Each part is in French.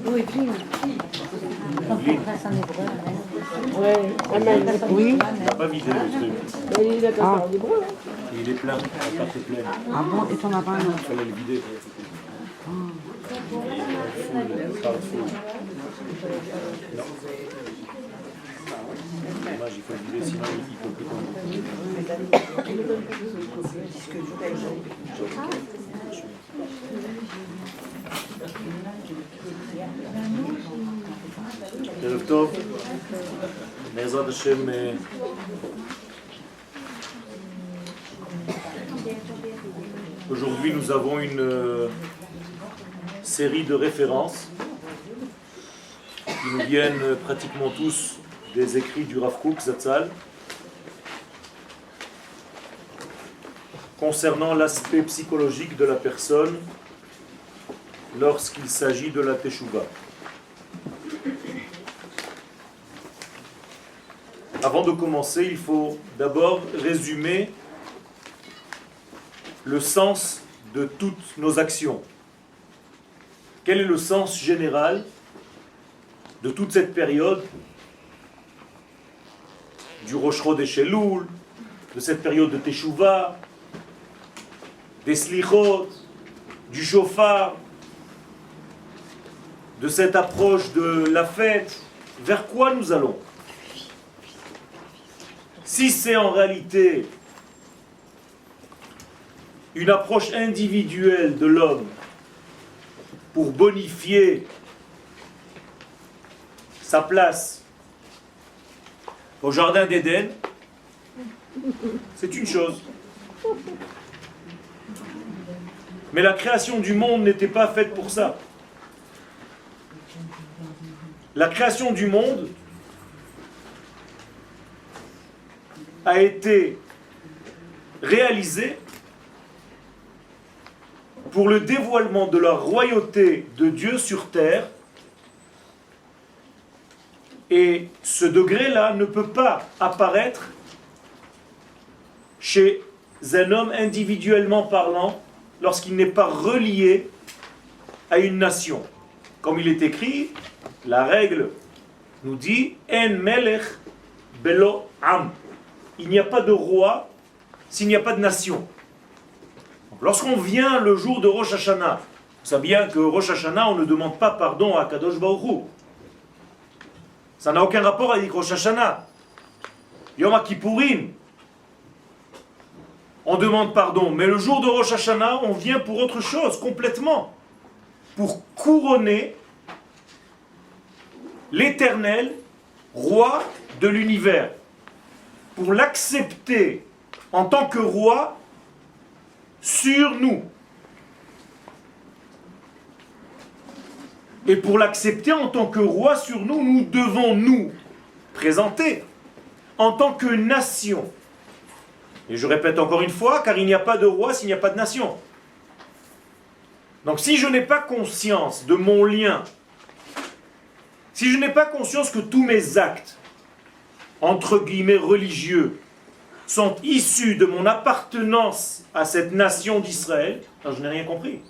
Oui, puis. Ouais, Amen. Oui. Il n'a pas vidé le truc. Il est d'accord, il est bon, hein. Il est plein, la carte est pleine. Ah bon, et t'en as pas un autre? Il fallait le vider. Pas full. Non. Dommage, il faut le vider, sinon il ne peut plus tomber. ערב טוב, בעזרת השם, aujourd'hui nous avons une série de références qui nous viennent pratiquement tous des écrits du Rav Kook Zatzal concernant l'aspect psychologique de la personne lorsqu'il s'agit de la Teshuvah. Avant de commencer, il faut d'abord résumer le sens de toutes nos actions. Quel est le sens général de toute cette période du Rosh Chodesh Elul, de cette période de Teshuvah, des Slichot, du Shofar, de cette approche de la fête? Vers quoi nous allons? Si c'est en réalité une approche individuelle de l'homme pour bonifier sa place au jardin d'Éden, c'est une chose. Mais la création du monde n'était pas faite pour ça. La création du monde a été réalisée pour le dévoilement de la royauté de Dieu sur terre. Et ce degré-là ne peut pas apparaître chez un homme individuellement parlant lorsqu'il n'est pas relié à une nation. Comme il est écrit, la règle nous dit « En melech belo am ». Il n'y a pas de roi s'il n'y a pas de nation. Lorsqu'on vient le jour de Rosh Hashanah, vous savez bien que Rosh Hashanah, on ne demande pas pardon à Kadosh Baruch Hu. Ça n'a aucun rapport avec Rosh Hashanah. Yom Kippourim, on demande pardon. Mais le jour de Rosh Hashanah, on vient pour autre chose, complètement. Pour couronner l'Éternel, roi de l'univers. Pour l'accepter en tant que roi sur nous. Et pour l'accepter en tant que roi sur nous, nous devons nous présenter en tant que nation. Et je répète encore une fois, car il n'y a pas de roi s'il n'y a pas de nation. Donc si je n'ai pas conscience de mon lien, si je n'ai pas conscience que tous mes actes, entre guillemets religieux, sont issus de mon appartenance à cette nation d'Israël, alors je n'ai rien compris.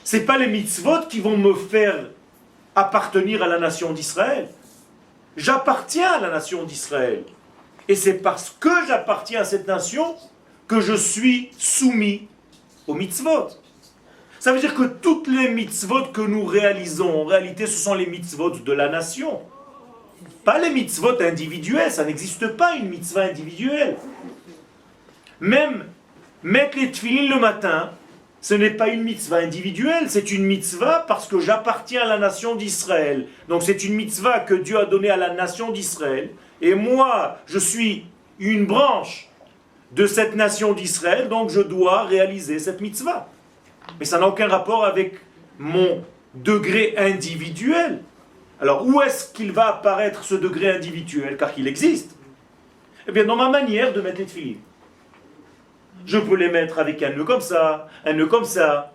Ce n'est pas les mitzvot qui vont me faire appartenir à la nation d'Israël. J'appartiens à la nation d'Israël. Et c'est parce que j'appartiens à cette nation que je suis soumis aux mitzvot. Ça veut dire que toutes les mitzvot que nous réalisons, en réalité, ce sont les mitzvot de la nation. Pas les mitzvot individuels, ça n'existe pas une mitzvah individuelle. Même mettre les tefilines le matin, ce n'est pas une mitzvah individuelle, c'est une mitzvah parce que j'appartiens à la nation d'Israël. Donc c'est une mitzvah que Dieu a donnée à la nation d'Israël. Et moi, je suis une branche de cette nation d'Israël, donc je dois réaliser cette mitzvah. Mais ça n'a aucun rapport avec mon degré individuel. Alors où est-ce qu'il va apparaître ce degré individuel, car il existe? Eh bien dans ma manière de mettre les tefilines. Je peux les mettre avec un nœud comme ça, un nœud comme ça.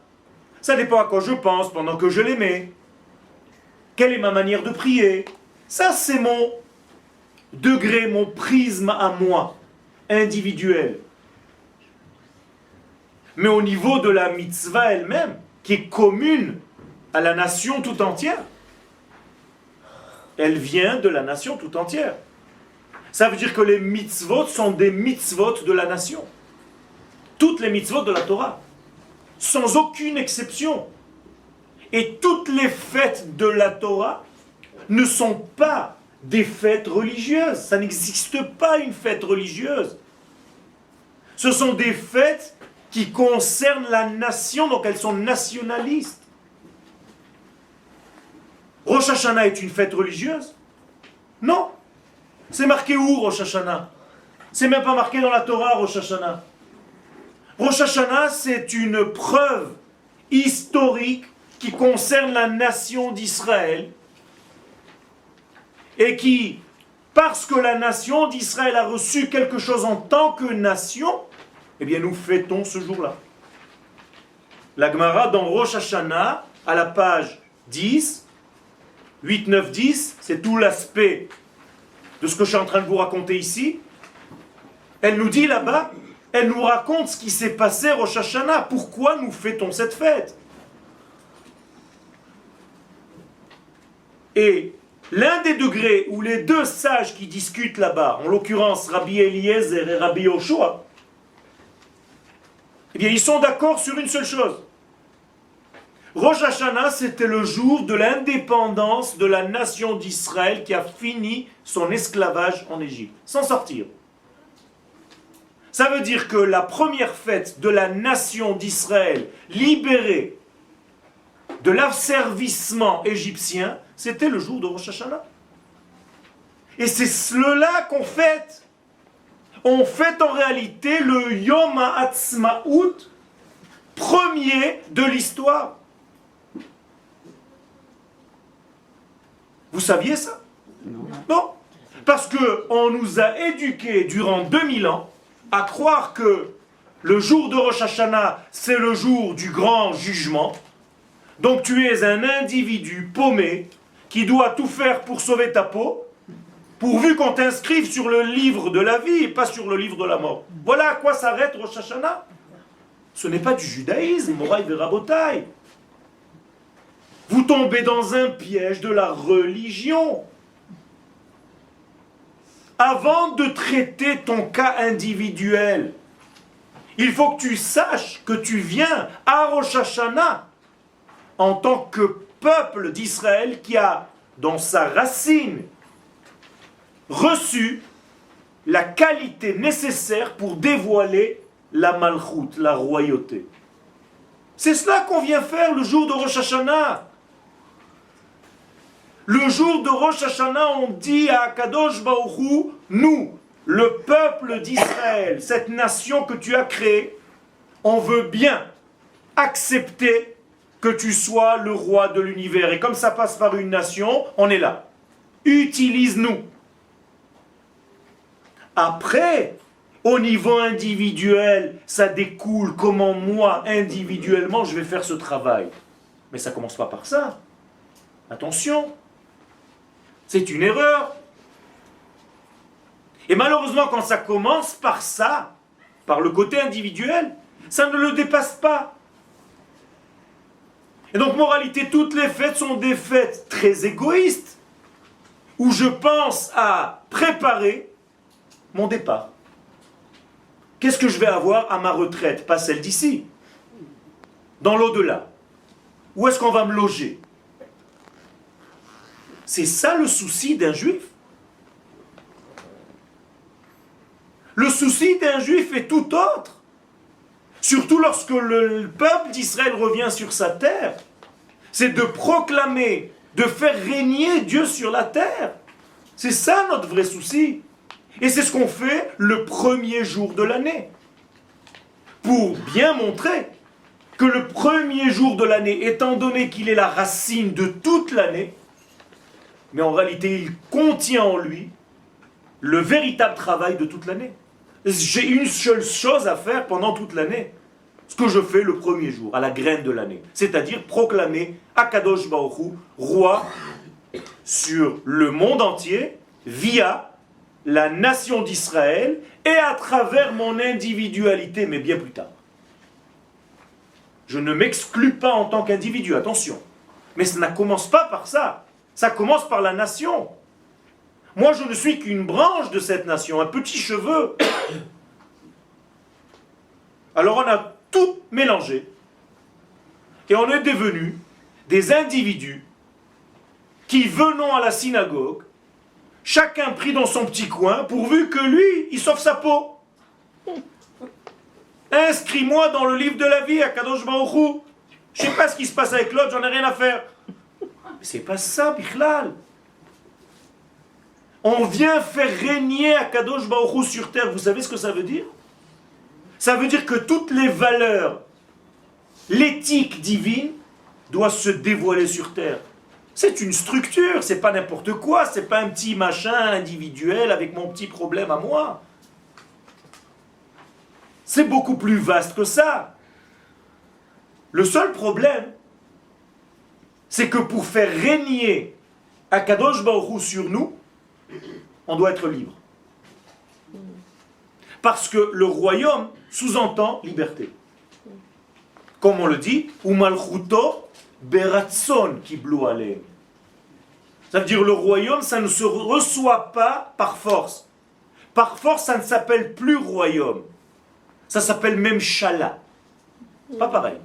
Ça dépend à quoi je pense pendant que je les mets. Quelle est ma manière de prier? Ça c'est mon degré, mon prisme à moi, individuel. Mais au niveau de la mitzvah elle-même, qui est commune à la nation tout entière. Elle vient de la nation tout entière. Ça veut dire que les mitzvot sont des mitzvot de la nation. Toutes les mitzvot de la Torah, sans aucune exception. Et toutes les fêtes de la Torah ne sont pas des fêtes religieuses. Ça n'existe pas une fête religieuse. Ce sont des fêtes qui concernent la nation, donc elles sont nationalistes. Rosh Hashanah est une fête religieuse? Non. C'est marqué où Rosh Hashanah? C'est même pas marqué dans la Torah Rosh Hashanah. Rosh Hashanah, c'est une preuve historique qui concerne la nation d'Israël et qui, parce que la nation d'Israël a reçu quelque chose en tant que nation, eh bien nous fêtons ce jour-là. La Gemara dans Rosh Hashanah, à la page 10, 8, 9, 10, c'est tout l'aspect de ce que je suis en train de vous raconter ici. Elle nous dit là-bas, elle nous raconte ce qui s'est passé Rosh Hashanah. Pourquoi nous fêtons cette fête? Et l'un des degrés où les deux sages qui discutent là-bas, en l'occurrence Rabbi Eliezer et Rabbi Yoshua, eh bien ils sont d'accord sur une seule chose. Rosh Hashanah, c'était le jour de l'indépendance de la nation d'Israël qui a fini son esclavage en Égypte, sans sortir. Ça veut dire que la première fête de la nation d'Israël libérée de l'asservissement égyptien, c'était le jour de Rosh Hashanah. Et c'est cela qu'on fête. On fête en réalité le Yom HaAtzmaut premier de l'histoire. Vous saviez ça? Non. Parce qu'on nous a éduqués durant 2000 ans à croire que le jour de Rosh Hashanah, c'est le jour du grand jugement. Donc tu es un individu paumé qui doit tout faire pour sauver ta peau, pourvu qu'on t'inscrive sur le livre de la vie et pas sur le livre de la mort. Voilà à quoi s'arrête Rosh Hashanah. Ce n'est pas du judaïsme, Moraï Verabotai. Vous tombez dans un piège de la religion. Avant de traiter ton cas individuel, il faut que tu saches que tu viens à Rosh Hashanah en tant que peuple d'Israël qui a, dans sa racine, reçu la qualité nécessaire pour dévoiler la malchoute, la royauté. C'est cela qu'on vient faire le jour de Rosh Hashanah. Le jour de Rosh Hashanah, on dit à Kadosh Baruch Hu, nous, le peuple d'Israël, cette nation que tu as créée, on veut bien accepter que tu sois le roi de l'univers. Et comme ça passe par une nation, on est là. Utilise-nous. Après, au niveau individuel, ça découle comment moi, individuellement, je vais faire ce travail. Mais ça ne commence pas par ça. Attention. C'est une erreur. Et malheureusement, quand ça commence par ça, par le côté individuel, ça ne le dépasse pas. Et donc, moralité, toutes les fêtes sont des fêtes très égoïstes, où je pense à préparer mon départ. Qu'est-ce que je vais avoir à ma retraite? Pas celle d'ici. Dans l'au-delà. Où est-ce qu'on va me loger? C'est ça le souci d'un juif. Le souci d'un juif est tout autre. Surtout lorsque le peuple d'Israël revient sur sa terre. C'est de proclamer, de faire régner Dieu sur la terre. C'est ça notre vrai souci. Et c'est ce qu'on fait le premier jour de l'année. Pour bien montrer que le premier jour de l'année, étant donné qu'il est la racine de toute l'année, mais en réalité, il contient en lui le véritable travail de toute l'année. J'ai une seule chose à faire pendant toute l'année. Ce que je fais le premier jour, à la graine de l'année. C'est-à-dire proclamer Akadosh Baruch Hu, roi sur le monde entier, via la nation d'Israël et à travers mon individualité, mais bien plus tard. Je ne m'exclus pas en tant qu'individu, attention. Mais ça ne commence pas par ça. Ça commence par la nation. Moi, je ne suis qu'une branche de cette nation, un petit cheveu. Alors on a tout mélangé. Et on est devenus des individus qui venons à la synagogue, chacun pris dans son petit coin, pourvu que lui, il sauve sa peau. Inscris-moi dans le livre de la vie à Kadosh Baruch Hu. Je ne sais pas ce qui se passe avec l'autre, j'en ai rien à faire. Mais c'est pas ça, Bichlal. On vient faire régner à Kadosh Baruch Hu sur terre. Vous savez ce que ça veut dire? Ça veut dire que toutes les valeurs, l'éthique divine, doit se dévoiler sur terre. C'est une structure, c'est pas n'importe quoi, c'est pas un petit machin individuel avec mon petit problème à moi. C'est beaucoup plus vaste que ça. Le seul problème, c'est que pour faire régner Akadosh Baruch Hu sur nous, on doit être libre. Parce que le royaume sous-entend liberté. Comme on le dit, Umalchuto beratson kiblu aleim. Ça veut dire le royaume, ça ne se reçoit pas par force. Par force, ça ne s'appelle plus royaume. Ça s'appelle même Shala. Pas pareil.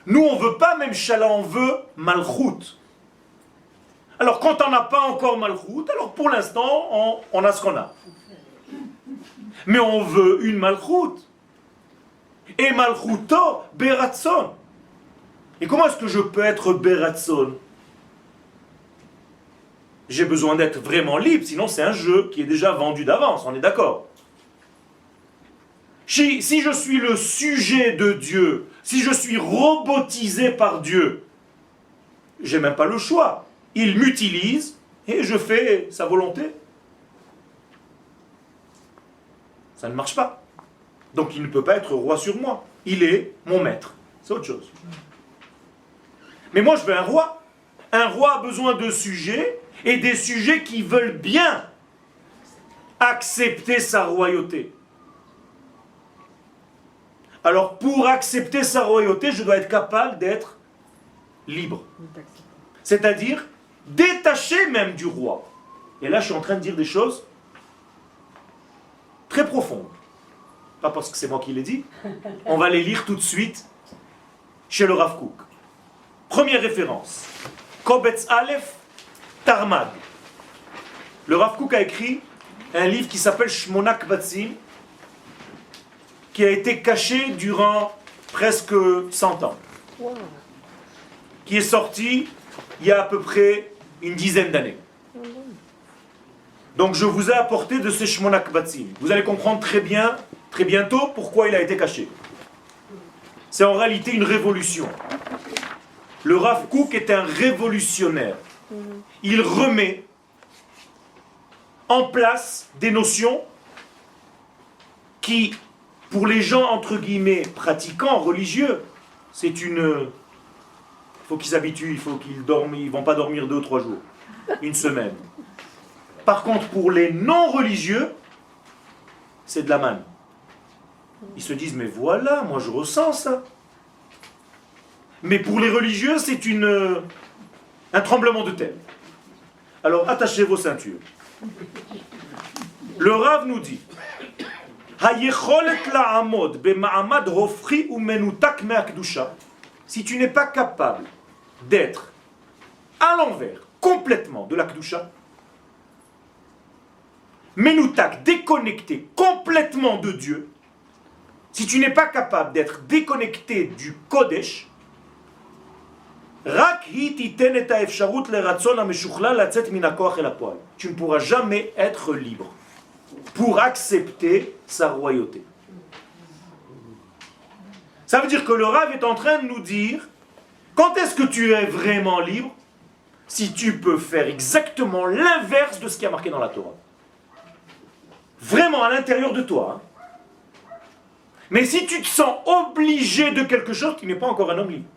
Nous, on ne veut pas même Shala, on veut Malchut. Alors, quand on n'a pas encore Malchut, alors pour l'instant, on a ce qu'on a. Mais on veut une Malchut. Et Malchuto, Beratson. Et comment est-ce que je peux être Beratson? J'ai besoin d'être vraiment libre, sinon c'est un jeu qui est déjà vendu d'avance, on est d'accord? Si je suis le sujet de Dieu, si je suis robotisé par Dieu, j'ai même pas le choix. Il m'utilise et je fais sa volonté. Ça ne marche pas. Donc il ne peut pas être roi sur moi. Il est mon maître. C'est autre chose. Mais moi je veux un roi. Un roi a besoin de sujets et des sujets qui veulent bien accepter sa royauté. Alors pour accepter sa royauté, je dois être capable d'être libre. C'est-à-dire détaché même du roi. Et là je suis en train de dire des choses très profondes. Pas parce que c'est moi qui l'ai dit. On va les lire tout de suite chez le Rav Kook. Première référence. Kobetz Aleph, Tarmag. Le Rav Kook a écrit un livre qui s'appelle Shmona Kvatzim, qui a été caché durant presque 100 ans. Wow. Qui est sorti il y a à peu près une dizaine d'années. Donc je vous ai apporté de ce Shmona Kvatzim. Vous allez comprendre très bientôt pourquoi il a été caché. C'est en réalité une révolution. Le Rav Kook est un révolutionnaire. Il remet en place des notions qui, pour les gens entre guillemets pratiquants, religieux, c'est une... Il faut qu'ils s'habituent, il faut qu'ils dorment, ils ne vont pas dormir 2 ou 3 jours, une semaine. Par contre, pour les non-religieux, c'est de la manne. Ils se disent, mais voilà, moi je ressens ça. Mais pour les religieux, c'est un tremblement de terre. Alors attachez vos ceintures. Le Rav nous dit, si tu n'es pas capable d'être à l'envers, complètement de la Kedusha, Menoutak, déconnecté complètement de Dieu, si tu n'es pas capable d'être déconnecté du Kodesh, tu ne pourras jamais être libre pour accepter sa royauté. Ça veut dire que le Rav est en train de nous dire, quand est-ce que tu es vraiment libre? Si tu peux faire exactement l'inverse de ce qui est marqué dans la Torah. Vraiment à l'intérieur de toi. Hein. Mais si tu te sens obligé de quelque chose, tu n'es pas encore un homme libre.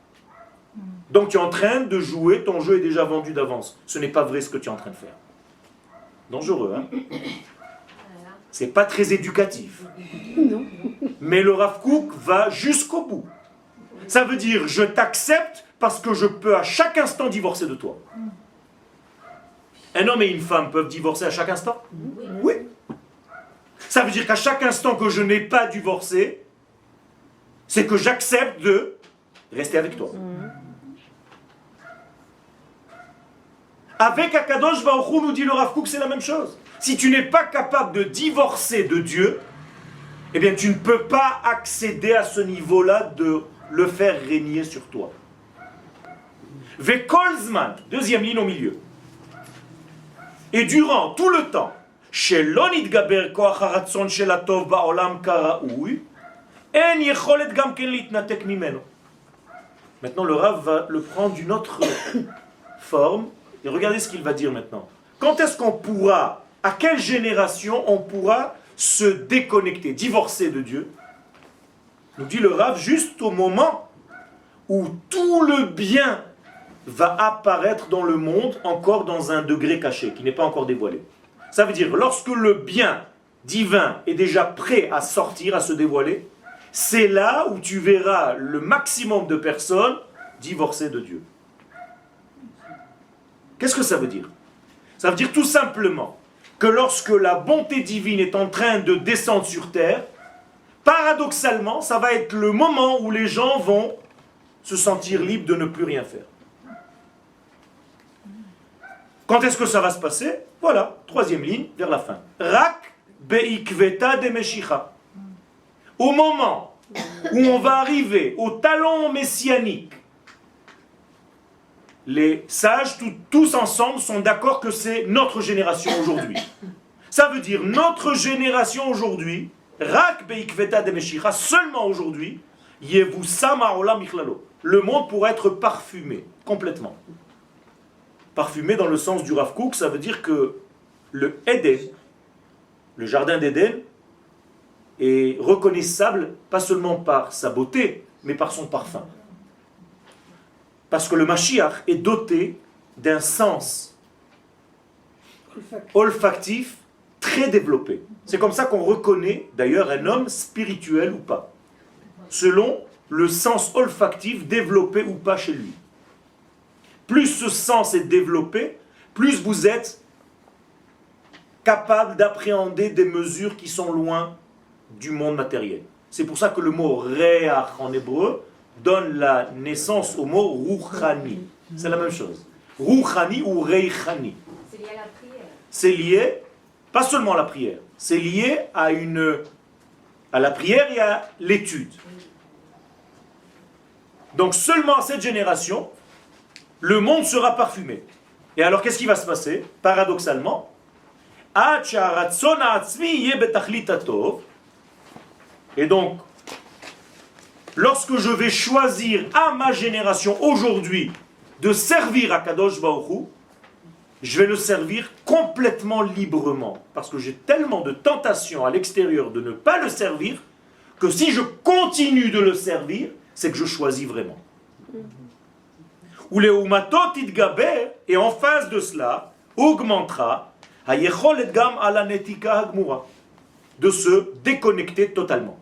Donc tu es en train de jouer, ton jeu est déjà vendu d'avance. Ce n'est pas vrai ce que tu es en train de faire. Dangereux, hein? C'est pas très éducatif. Mais le Rav Kook va jusqu'au bout. Ça veut dire, je t'accepte parce que je peux à chaque instant divorcer de toi. Un homme et une femme peuvent divorcer à chaque instant? Oui. Ça veut dire qu'à chaque instant que je n'ai pas divorcé, c'est que j'accepte de rester avec toi. Avec Akadosh Baruch Hu, nous dit le Rav Kook, c'est la même chose. Si tu n'es pas capable de divorcer de Dieu, eh bien tu ne peux pas accéder à ce niveau-là de le faire régner sur toi. Vekolzman, deuxième ligne au milieu. Et durant tout le temps, maintenant le Rav va le prendre d'une autre forme, et regardez ce qu'il va dire maintenant. Quand est-ce qu'on pourra, à quelle génération on pourra se déconnecter, divorcer de Dieu? Nous dit le Rav, juste au moment où tout le bien va apparaître dans le monde encore dans un degré caché, qui n'est pas encore dévoilé. Ça veut dire, lorsque le bien divin est déjà prêt à sortir, à se dévoiler, c'est là où tu verras le maximum de personnes divorcer de Dieu. Qu'est-ce que ça veut dire? Ça veut dire tout simplement que lorsque la bonté divine est en train de descendre sur terre, paradoxalement, ça va être le moment où les gens vont se sentir libres de ne plus rien faire. Quand est-ce que ça va se passer? Voilà, troisième ligne, vers la fin. Rak beikveta de meshicha. Au moment où on va arriver au talon messianique, les sages, tous ensemble, sont d'accord que c'est notre génération aujourd'hui. Ça veut dire, notre génération aujourd'hui, Rak beikveta de meshicha, seulement aujourd'hui, yevusam ha'olam michlalo. Le monde pourra être parfumé, complètement. Parfumé dans le sens du Rav Kook, ça veut dire que le Éden, le jardin d'Éden, est reconnaissable pas seulement par sa beauté, mais par son parfum. Parce que le Mashiach est doté d'un sens olfactif très développé. C'est comme ça qu'on reconnaît d'ailleurs un homme spirituel ou pas, selon le sens olfactif développé ou pas chez lui. Plus ce sens est développé, plus vous êtes capable d'appréhender des mesures qui sont loin du monde matériel. C'est pour ça que le mot réach en hébreu donne la naissance au mot rouchani. C'est la même chose. Rouchani ou reichani. C'est lié à la prière. C'est lié, pas seulement à la prière, c'est lié à la prière et à l'étude. Donc seulement à cette génération, le monde sera parfumé. Et alors qu'est-ce qui va se passer? Paradoxalement, et donc, lorsque je vais choisir à ma génération aujourd'hui de servir à Kadosh Baruch Hu, je vais le servir complètement librement. Parce que j'ai tellement de tentations à l'extérieur de ne pas le servir, que si je continue de le servir, c'est que je choisis vraiment. Et en face de cela, augmentera de se déconnecter totalement.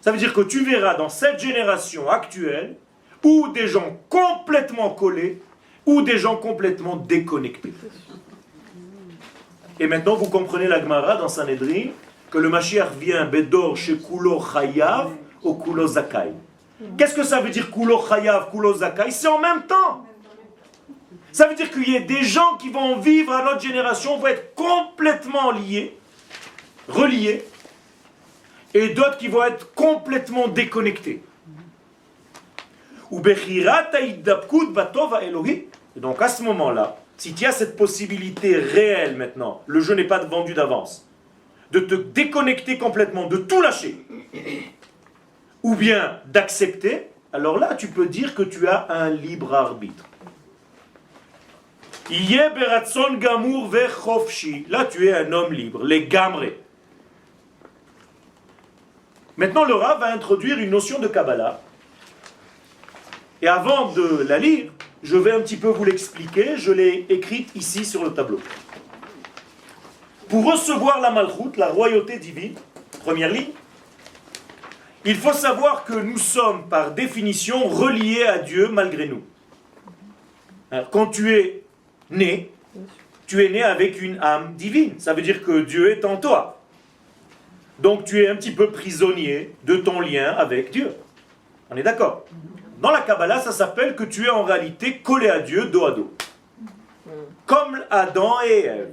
Ça veut dire que tu verras dans cette génération actuelle ou des gens complètement collés ou des gens complètement déconnectés. Et maintenant vous comprenez la Gemara dans Sanhedrin que le Mashiach vient Bedor chez Kulo Chayav ou Kulo Zakai. Qu'est-ce que ça veut dire Kulo Chayav, Kulo Zakai? C'est en même temps. Ça veut dire qu'il y a des gens qui vont vivre à notre génération, vont être complètement liés, reliés, et d'autres qui vont être complètement déconnectés. Et donc à ce moment-là, si tu as cette possibilité réelle maintenant, le jeu n'est pas vendu d'avance, de te déconnecter complètement, de tout lâcher, ou bien d'accepter, alors là tu peux dire que tu as un libre arbitre. Là tu es un homme libre, les gamrés. Maintenant le Rav va introduire une notion de Kabbalah. Et avant de la lire, je vais un petit peu vous l'expliquer, je l'ai écrite ici sur le tableau. Pour recevoir la malchoute, la royauté divine, première ligne, il faut savoir que nous sommes par définition reliés à Dieu malgré nous. Alors, quand tu es né avec une âme divine. Ça veut dire que Dieu est en toi. Donc tu es un petit peu prisonnier de ton lien avec Dieu. On est d'accord? Dans la Kabbalah, ça s'appelle que tu es en réalité collé à Dieu dos à dos. Comme Adam et Ève.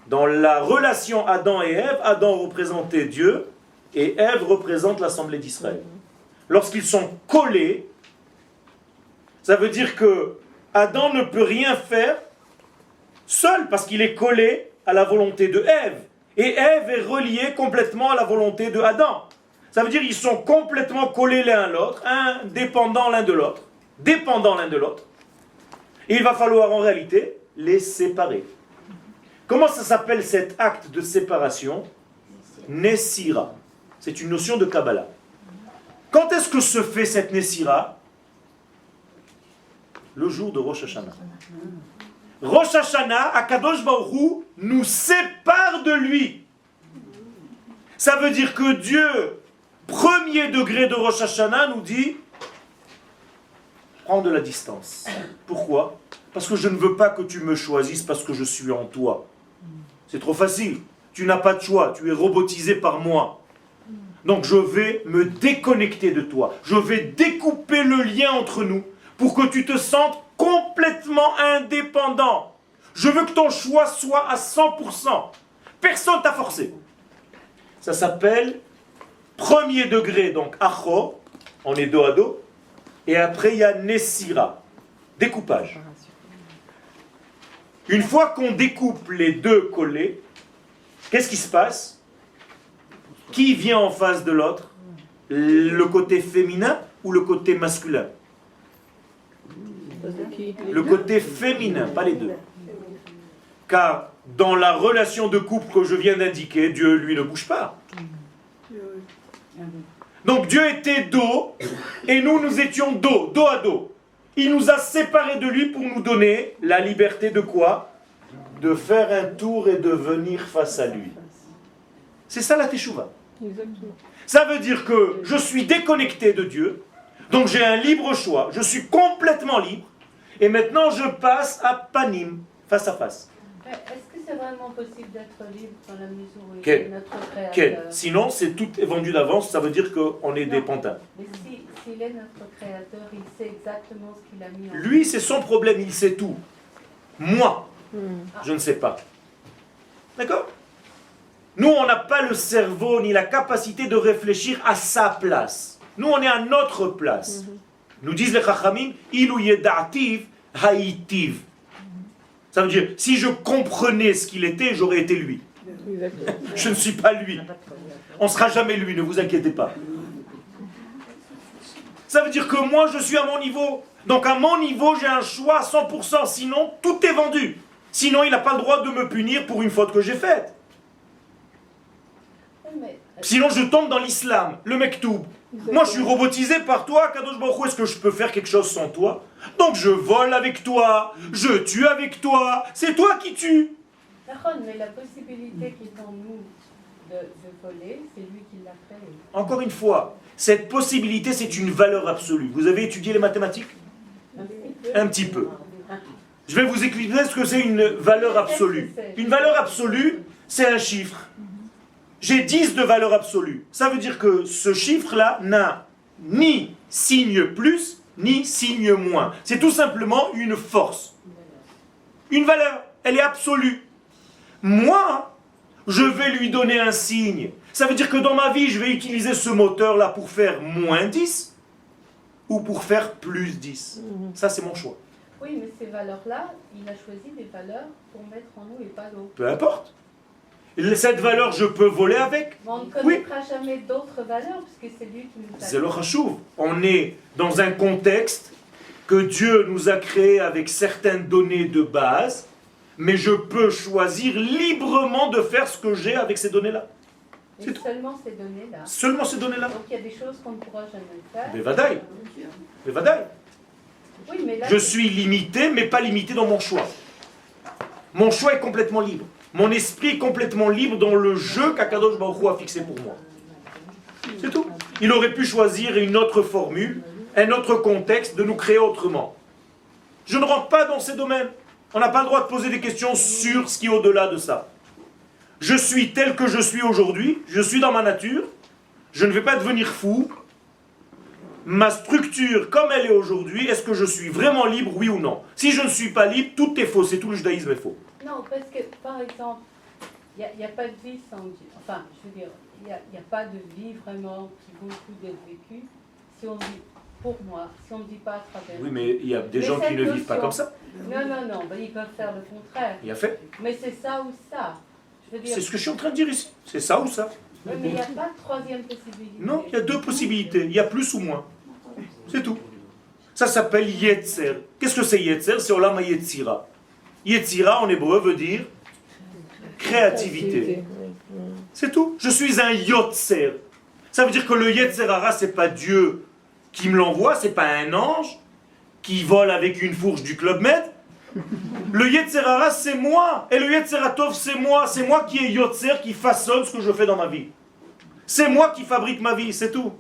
Dans la relation Adam et Ève, Adam représentait Dieu et Ève représente l'Assemblée d'Israël. Lorsqu'ils sont collés, ça veut dire que Adam ne peut rien faire seul parce qu'il est collé à la volonté de Ève. Et Ève est reliée complètement à la volonté de Adam. Ça veut dire qu'ils sont complètement collés l'un à l'autre, indépendants l'un de l'autre, dépendants l'un de l'autre. Et il va falloir en réalité les séparer. Comment ça s'appelle cet acte de séparation? Nessira. C'est une notion de Kabbalah. Quand est-ce que se fait cette Nessira? Le jour de Rosh Hashanah. Rosh Hashanah, Akadosh Baruch Hu nous sépare de lui. Ça veut dire que Dieu, premier degré de Rosh Hashanah, nous dit prends de la distance. Pourquoi? Parce que je ne veux pas que tu me choisisses parce que je suis en toi. C'est trop facile. Tu n'as pas de choix. Tu es robotisé par moi. Donc je vais me déconnecter de toi. Je vais découper le lien entre nous pour que tu te sentes complètement indépendant. Je veux que ton choix soit à 100%. Personne t'a forcé. Ça s'appelle premier degré, donc Acho, on est dos à dos. Et après il y a Nessira, découpage. Une fois qu'on découpe les deux collés, qu'est-ce qui se passe? Qui vient en face de l'autre? Le côté féminin ou le côté masculin? Le côté féminin, pas les deux. Car dans la relation de couple que je viens d'indiquer, Dieu, lui, ne bouge pas. Donc Dieu était dos, et nous étions dos à dos. Il nous a séparés de lui pour nous donner la liberté de quoi? De faire un tour et de venir face à lui. C'est ça la teshuva. Ça veut dire que je suis déconnecté de Dieu, donc j'ai un libre choix, je suis complètement libre, et maintenant je passe à panim, face à face. Est-ce que c'est vraiment possible d'être libre dans la mesure où il Quel? est notre créateur? Quel? Sinon, c'est tout est vendu d'avance, ça veut dire qu'on est des pantins. Mais s'il est notre créateur, il sait exactement ce qu'il a mis en Lui, c'est son problème, il sait tout. Moi, je ne sais pas. D'accord? Nous, on n'a pas le cerveau ni la capacité de réfléchir à sa place. Nous, on est à notre place. Nous disent les Chachamim, ilu yeda'ativ ha'itiv. Ça veut dire, si je comprenais ce qu'il était, j'aurais été lui. Je ne suis pas lui. On ne sera jamais lui, ne vous inquiétez pas. Ça veut dire que moi, je suis à mon niveau. Donc à mon niveau, j'ai un choix à 100%, sinon tout est vendu. Sinon, il n'a pas le droit de me punir pour une faute que j'ai faite. Sinon, je tombe dans l'islam, le mektoub. Moi, je suis robotisé par toi, Kadosh Baruch Hu. Est-ce que je peux faire quelque chose sans toi? Donc, je vole avec toi, je tue avec toi. C'est toi qui tues. Mais la possibilité qui est en nous de voler, c'est lui qui l'a créé. Encore une fois, cette possibilité, c'est une valeur absolue. Vous avez étudié les mathématiques? Un petit peu. Je vais vous expliquer ce que c'est une valeur absolue. Une valeur absolue, c'est un chiffre. J'ai 10 de valeur absolue. Ça veut dire que ce chiffre-là n'a ni signe plus, ni signe moins. C'est tout simplement une force. Une valeur. Elle est absolue. Moi, je vais lui donner un signe. Ça veut dire que dans ma vie, je vais utiliser ce moteur-là pour faire moins 10 ou pour faire plus 10. Ça, c'est mon choix. Oui, mais ces valeurs-là, il a choisi des valeurs pour mettre en nous et pas d'autres. Peu importe. Cette valeur, je peux voler avec. Mais on ne connaîtra jamais d'autres valeurs puisque c'est lui qui nous a C'est le chachouv. On est dans un contexte que Dieu nous a créé avec certaines données de base, mais je peux choisir librement de faire ce que j'ai avec ces données-là. Et seulement ces données-là. Seulement ces données-là. Donc il y a des choses qu'on ne pourra jamais faire. Mais vadaï. Mais vadaï. Oui, mais là, Je suis limité, mais pas limité dans mon choix. Mon choix est complètement libre. Mon esprit est complètement libre dans le jeu qu'Akadosh Baruch Hu a fixé pour moi. C'est tout. Il aurait pu choisir une autre formule, un autre contexte, de nous créer autrement. Je ne rentre pas dans ces domaines. On n'a pas le droit de poser des questions sur ce qui est au-delà de ça. Je suis tel que je suis aujourd'hui, je suis dans ma nature, je ne vais pas devenir fou. Ma structure, comme elle est aujourd'hui, est-ce que je suis vraiment libre, oui ou non? Si je ne suis pas libre, tout est faux, c'est tout le judaïsme est faux. Non, parce que, par exemple, il n'y a pas de vie sans Dieu. Enfin, je veux dire, il n'y a pas de vie vraiment qui vaut le coup d'être vécue. Si on dit, pour moi, si on ne dit pas à travers... Oui, mais il y a des gens qui ne vivent pas comme ça. Non, ben, ils peuvent faire le contraire. Il a fait. Mais c'est ça ou ça. Je veux dire... C'est ce que je suis en train de dire ici. C'est ça ou ça. Oui, mais il n'y a pas de troisième possibilité. Non, il y a deux possibilités. Il y a plus ou moins. C'est tout. Ça s'appelle Yetzer. Qu'est-ce que c'est Yetzer? C'est Olam HaYetzira. Yetzira en hébreu veut dire créativité. C'est tout. Je suis un Yotzer. Ça veut dire que le Yetzer Hara, c'est pas Dieu qui me l'envoie, c'est pas un ange qui vole avec une fourche du Club Med. Le Yetzer Hara, c'est moi. Et le Yetzer Hatov, c'est moi. C'est moi qui est Yotzer, qui façonne ce que je fais dans ma vie. C'est moi qui fabrique ma vie, c'est tout.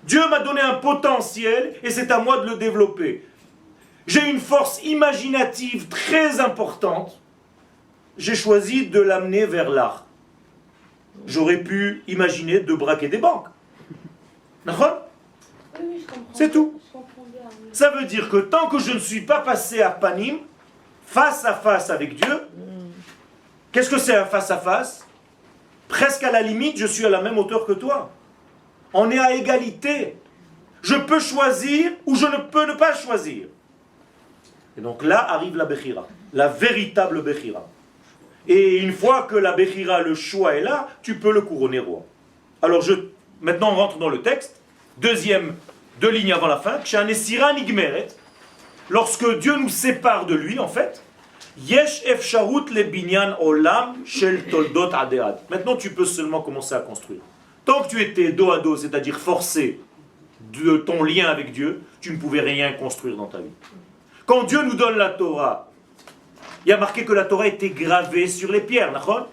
Dieu m'a donné un potentiel et c'est à moi de le développer. J'ai une force imaginative très importante. J'ai choisi de l'amener vers l'art. J'aurais pu imaginer de braquer des banques. D'accord ? Oui, je comprends. C'est tout. Je comprends bien, oui. Ça veut dire que tant que je ne suis pas passé à Panim, face à face avec Dieu, qu'est-ce que c'est un face à face? Presque à la limite, je suis à la même hauteur que toi. On est à égalité. Je peux choisir ou je ne peux ne pas choisir. Et donc là arrive la Bechira, la véritable Bechira. Et une fois que la Bechira, le choix est là, tu peux le couronner roi. Alors maintenant on rentre dans le texte. Deuxième, 2 lignes avant la fin. Lorsque Dieu nous sépare de lui, en fait, Yesh efsharut le binyan olam shel toldot adead. Maintenant tu peux seulement commencer à construire. Tant que tu étais dos à dos, c'est-à-dire forcé de ton lien avec Dieu, tu ne pouvais rien construire dans ta vie. Quand Dieu nous donne la Torah, il y a marqué que la Torah était gravée sur les pierres, d'accord?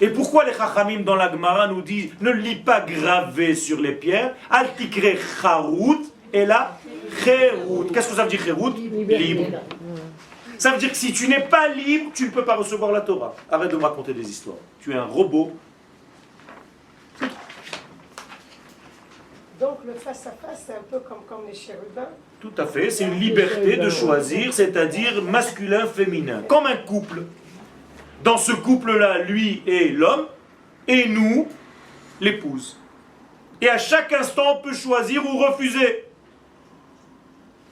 Et pourquoi les Chachamim dans la Gemara nous disent ne lis pas gravé sur les pierres, al tikre charut, et là, cherut. Qu'est-ce que ça veut dire cherut? Libre. Ça veut dire que si tu n'es pas libre, tu ne peux pas recevoir la Torah. Arrête de me raconter des histoires. Tu es un robot. Donc le face-à-face, c'est un peu comme les chérubins. Tout à fait, c'est une liberté de choisir, c'est-à-dire masculin-féminin, comme un couple. Dans ce couple-là, lui est l'homme, et nous, l'épouse. Et à chaque instant, on peut choisir ou refuser.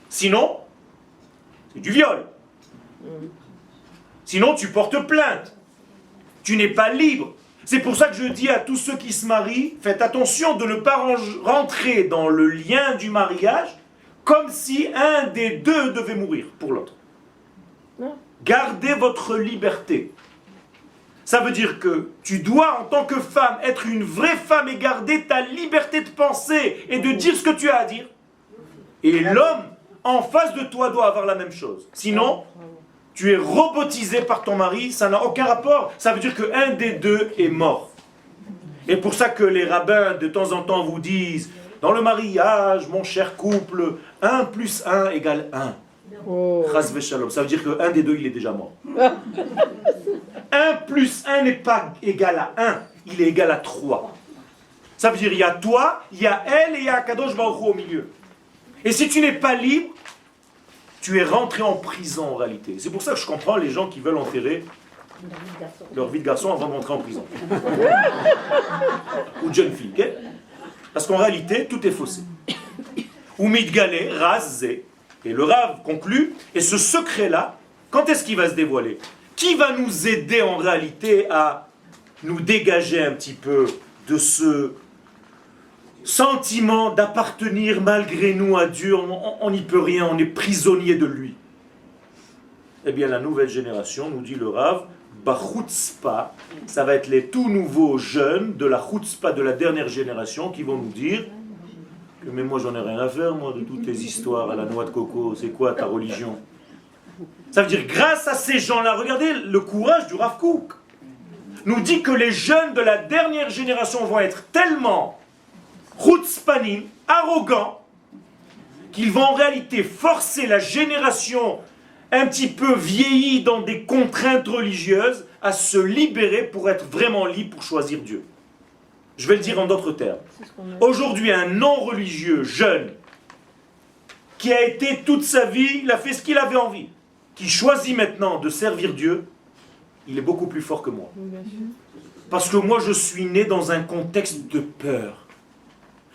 Sinon, c'est du viol. Sinon, tu portes plainte. Tu n'es pas libre. C'est pour ça que je dis à tous ceux qui se marient, faites attention de ne pas rentrer dans le lien du mariage comme si un des deux devait mourir pour l'autre. Gardez votre liberté. Ça veut dire que tu dois, en tant que femme, être une vraie femme et garder ta liberté de penser et de dire ce que tu as à dire. Et l'homme, en face de toi, doit avoir la même chose. Sinon, tu es robotisé par ton mari, ça n'a aucun rapport. Ça veut dire qu'un des deux est mort. Et pour ça que les rabbins, de temps en temps, vous disent, dans le mariage, mon cher couple, 1 + 1 égale 1. Chas v'shalom. Ça veut dire qu'un des deux, il est déjà mort. 1 + 1 n'est pas égal à 1, il est égal à 3. Ça veut dire il y a toi, il y a elle et il y a Kadosh Baruch Hu au milieu. Et si tu n'es pas libre, tu es rentré en prison en réalité. C'est pour ça que je comprends les gens qui veulent enterrer leur vie de garçon avant de rentrer en prison. Ou de jeune fille. Okay? Parce qu'en réalité, tout est faussé. Ou mitgalé, razé. Et le Rav conclut, et ce secret-là, quand est-ce qu'il va se dévoiler? Qui va nous aider en réalité à nous dégager un petit peu de ce sentiment d'appartenir malgré nous à Dieu? On n'y peut rien, on est prisonnier de lui. Eh bien la nouvelle génération, nous dit le Rav, Bachutzpa, ça va être les tout nouveaux jeunes de la Chutzpa de la dernière génération qui vont nous dire que mais moi j'en ai rien à faire moi de toutes les histoires à la noix de coco, c'est quoi ta religion? Ça veut dire grâce à ces gens-là, regardez le courage du Rav Kook. nous dit que les jeunes de la dernière génération vont être tellement chutzpanim, arrogants, qu'ils vont en réalité forcer la génération un petit peu vieillie dans des contraintes religieuses à se libérer pour être vraiment libre pour choisir Dieu. Je vais le dire en d'autres termes. Aujourd'hui, un non-religieux jeune qui a été toute sa vie, il a fait ce qu'il avait envie, qui choisit maintenant de servir Dieu, il est beaucoup plus fort que moi. Parce que moi, je suis né dans un contexte de peur.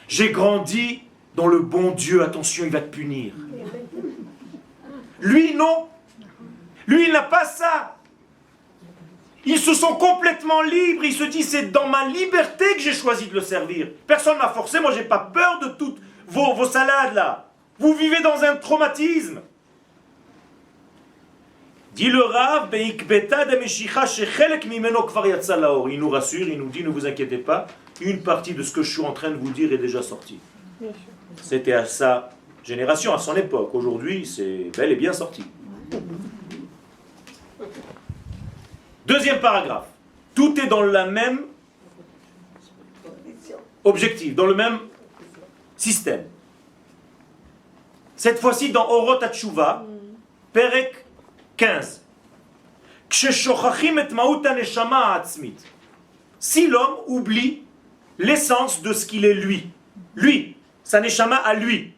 J'ai grandi dans le bon Dieu, attention, il va te punir. Lui, non. Lui, il n'a pas ça. Ils se sont complètement libres. Il se dit, c'est dans ma liberté que j'ai choisi de le servir. Personne ne m'a forcé. Moi, je n'ai pas peur de toutes vos salades là. Vous vivez dans un traumatisme. Dit le Rav, il nous rassure, il nous dit, ne vous inquiétez pas, une partie de ce que je suis en train de vous dire est déjà sortie. C'était à sa génération, à son époque. Aujourd'hui, c'est bel et bien sorti. Deuxième paragraphe. Tout est dans le même objectif, dans le même système. Cette fois-ci, dans Orot HaTshuva, Perek 15. Si l'homme oublie l'essence de ce qu'il est lui, sa neshama à lui.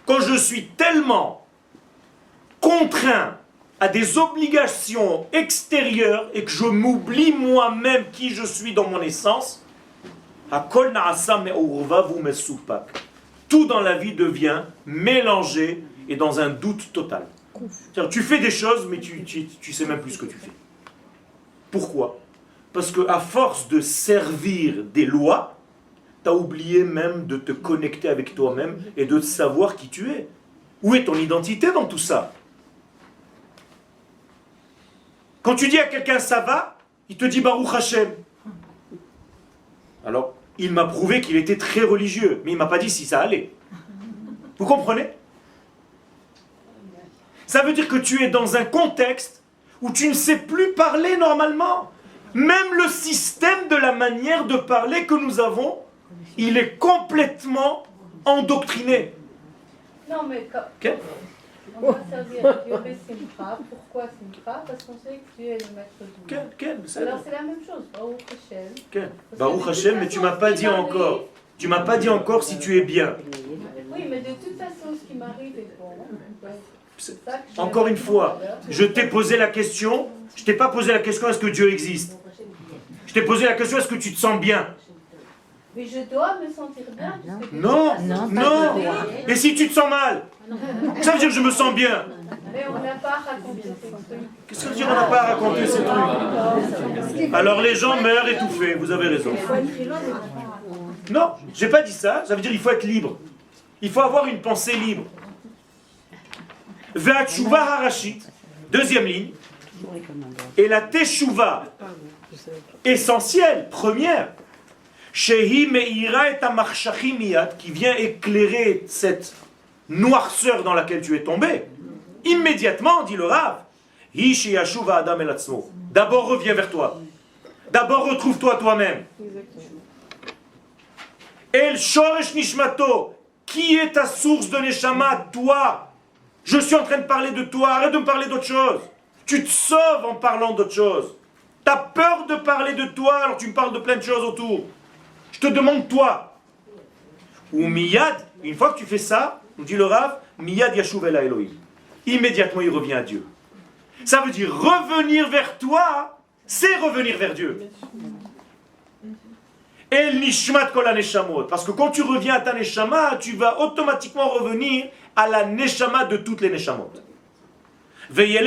Quand je suis tellement contraint à des obligations extérieures et que je m'oublie moi-même qui je suis dans mon essence, tout dans la vie devient mélangé et dans un doute total. C'est-à-dire, tu fais des choses, mais tu sais même plus ce que tu fais. Pourquoi? Parce qu'à force de servir des lois, tu as oublié même de te connecter avec toi-même et de savoir qui tu es. Où est ton identité dans tout ça? Quand tu dis à quelqu'un ça va, il te dit Baruch Hashem. Alors, il m'a prouvé qu'il était très religieux, mais il ne m'a pas dit si ça allait. Vous comprenez? Ça veut dire que tu es dans un contexte où tu ne sais plus parler normalement. Même le système de la manière de parler que nous avons, il est complètement endoctriné. Non, mais quand on va servir à Dieu avec Simcha, pourquoi Simcha? Parce qu'on sait que Dieu est le maître du monde. Alors c'est la même chose, Baruch Hashem. Baruch Hashem, mais tu ne m'as pas dit encore. Tu ne m'as pas dit encore si tu es bien. Oui, mais de toute façon, ce qui m'arrive est bon. Encore une fois, je t'ai posé la question, je ne t'ai pas posé la question est-ce que Dieu existe. Je t'ai posé la question est-ce que tu te sens bien. Mais je dois me sentir bien. Non. Et si tu te sens mal? Ça veut dire que je me sens bien. Mais on n'a pas raconté ces trucs. Qu'est-ce que ça veut dire on n'a pas raconté ces trucs? Alors les gens meurent étouffés, vous avez raison. Non, j'ai pas dit ça, ça veut dire qu'il faut être libre. Il faut avoir une pensée libre. Ve'atshuva harashit, deuxième ligne, et la teshuva essentielle, première, shehi meira et amarshachim miyad, qui vient éclairer cette noirceur dans laquelle tu es tombé, immédiatement, dit le Rav, hi sheyashuva adam el atzmo. D'abord reviens vers toi. D'abord retrouve-toi toi-même. El shoresh nishmato, qui est ta source de neshama? Toi. Je suis en train de parler de toi, arrête de me parler d'autre chose. Tu te sauves en parlant d'autre chose. Tu as peur de parler de toi, alors tu me parles de plein de choses autour. Je te demande toi. Ou miyad, une fois que tu fais ça, nous dit le Rav, miyad yashuv el Elohim. Immédiatement il revient à Dieu. Ça veut dire revenir vers toi, c'est revenir vers Dieu. El nishmat kol haneshamot. Parce que quand tu reviens à ta neshama, tu vas automatiquement revenir à la neshama de toutes les neshamot. Et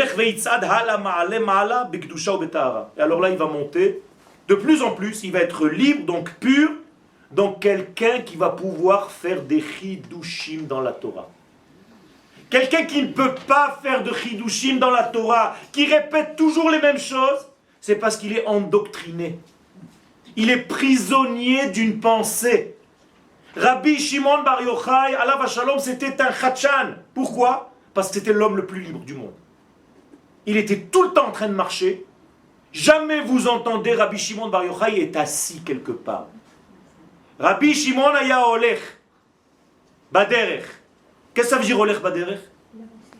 alors là, il va monter de plus en plus, il va être libre, donc pur, donc quelqu'un qui va pouvoir faire des chidushim dans la Torah. Quelqu'un qui ne peut pas faire de chidushim dans la Torah, qui répète toujours les mêmes choses, c'est parce qu'il est endoctriné. Il est prisonnier d'une pensée. Rabbi Shimon Bar Yochai, alav hashalom, c'était un chachan. Pourquoi? parce que c'était l'homme le plus libre du monde. Il était tout le temps en train de marcher. Jamais vous entendez Rabbi Shimon Bar Yochai est assis quelque part. Rabbi Shimon aya olech baderech. Qu'est-ce que ça veut dire olech baderech?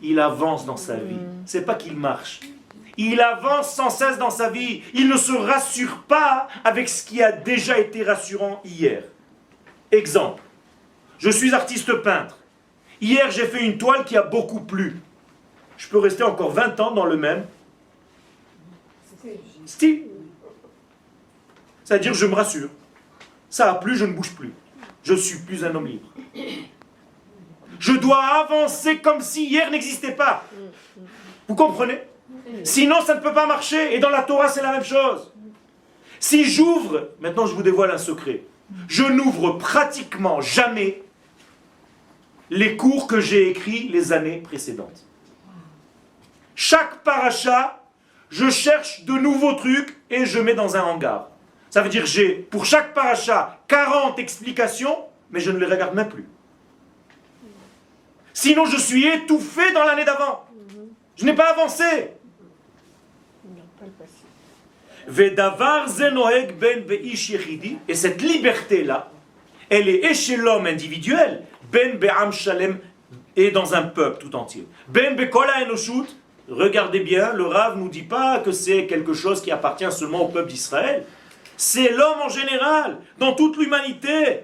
Il avance dans sa vie. C'est pas qu'il marche. Il avance sans cesse dans sa vie. Il ne se rassure pas avec ce qui a déjà été rassurant hier. Exemple. Je suis artiste peintre. Hier, j'ai fait une toile qui a beaucoup plu. Je peux rester encore 20 ans dans le même style. C'est-à-dire, je me rassure. Ça a plu, je ne bouge plus. Je suis plus un homme libre. Je dois avancer comme si hier n'existait pas. Vous comprenez? Sinon, ça ne peut pas marcher. Et dans la Torah, c'est la même chose. Si j'ouvre, maintenant je vous dévoile un secret, je n'ouvre pratiquement jamais les cours que j'ai écrits les années précédentes. Chaque paracha, je cherche de nouveaux trucs et je mets dans un hangar. Ça veut dire j'ai pour chaque paracha 40 explications, mais je ne les regarde même plus. Sinon je suis étouffé dans l'année d'avant. Je n'ai pas avancé. Vedavar zenoeg ben beish yechidi, et cette liberté-là, elle est chez l'homme individuel, ben be'am shalem, et dans un peuple tout entier. Ben be'kol ha'enoshut, regardez bien, le Rav ne nous dit pas que c'est quelque chose qui appartient seulement au peuple d'Israël. C'est l'homme en général, dans toute l'humanité.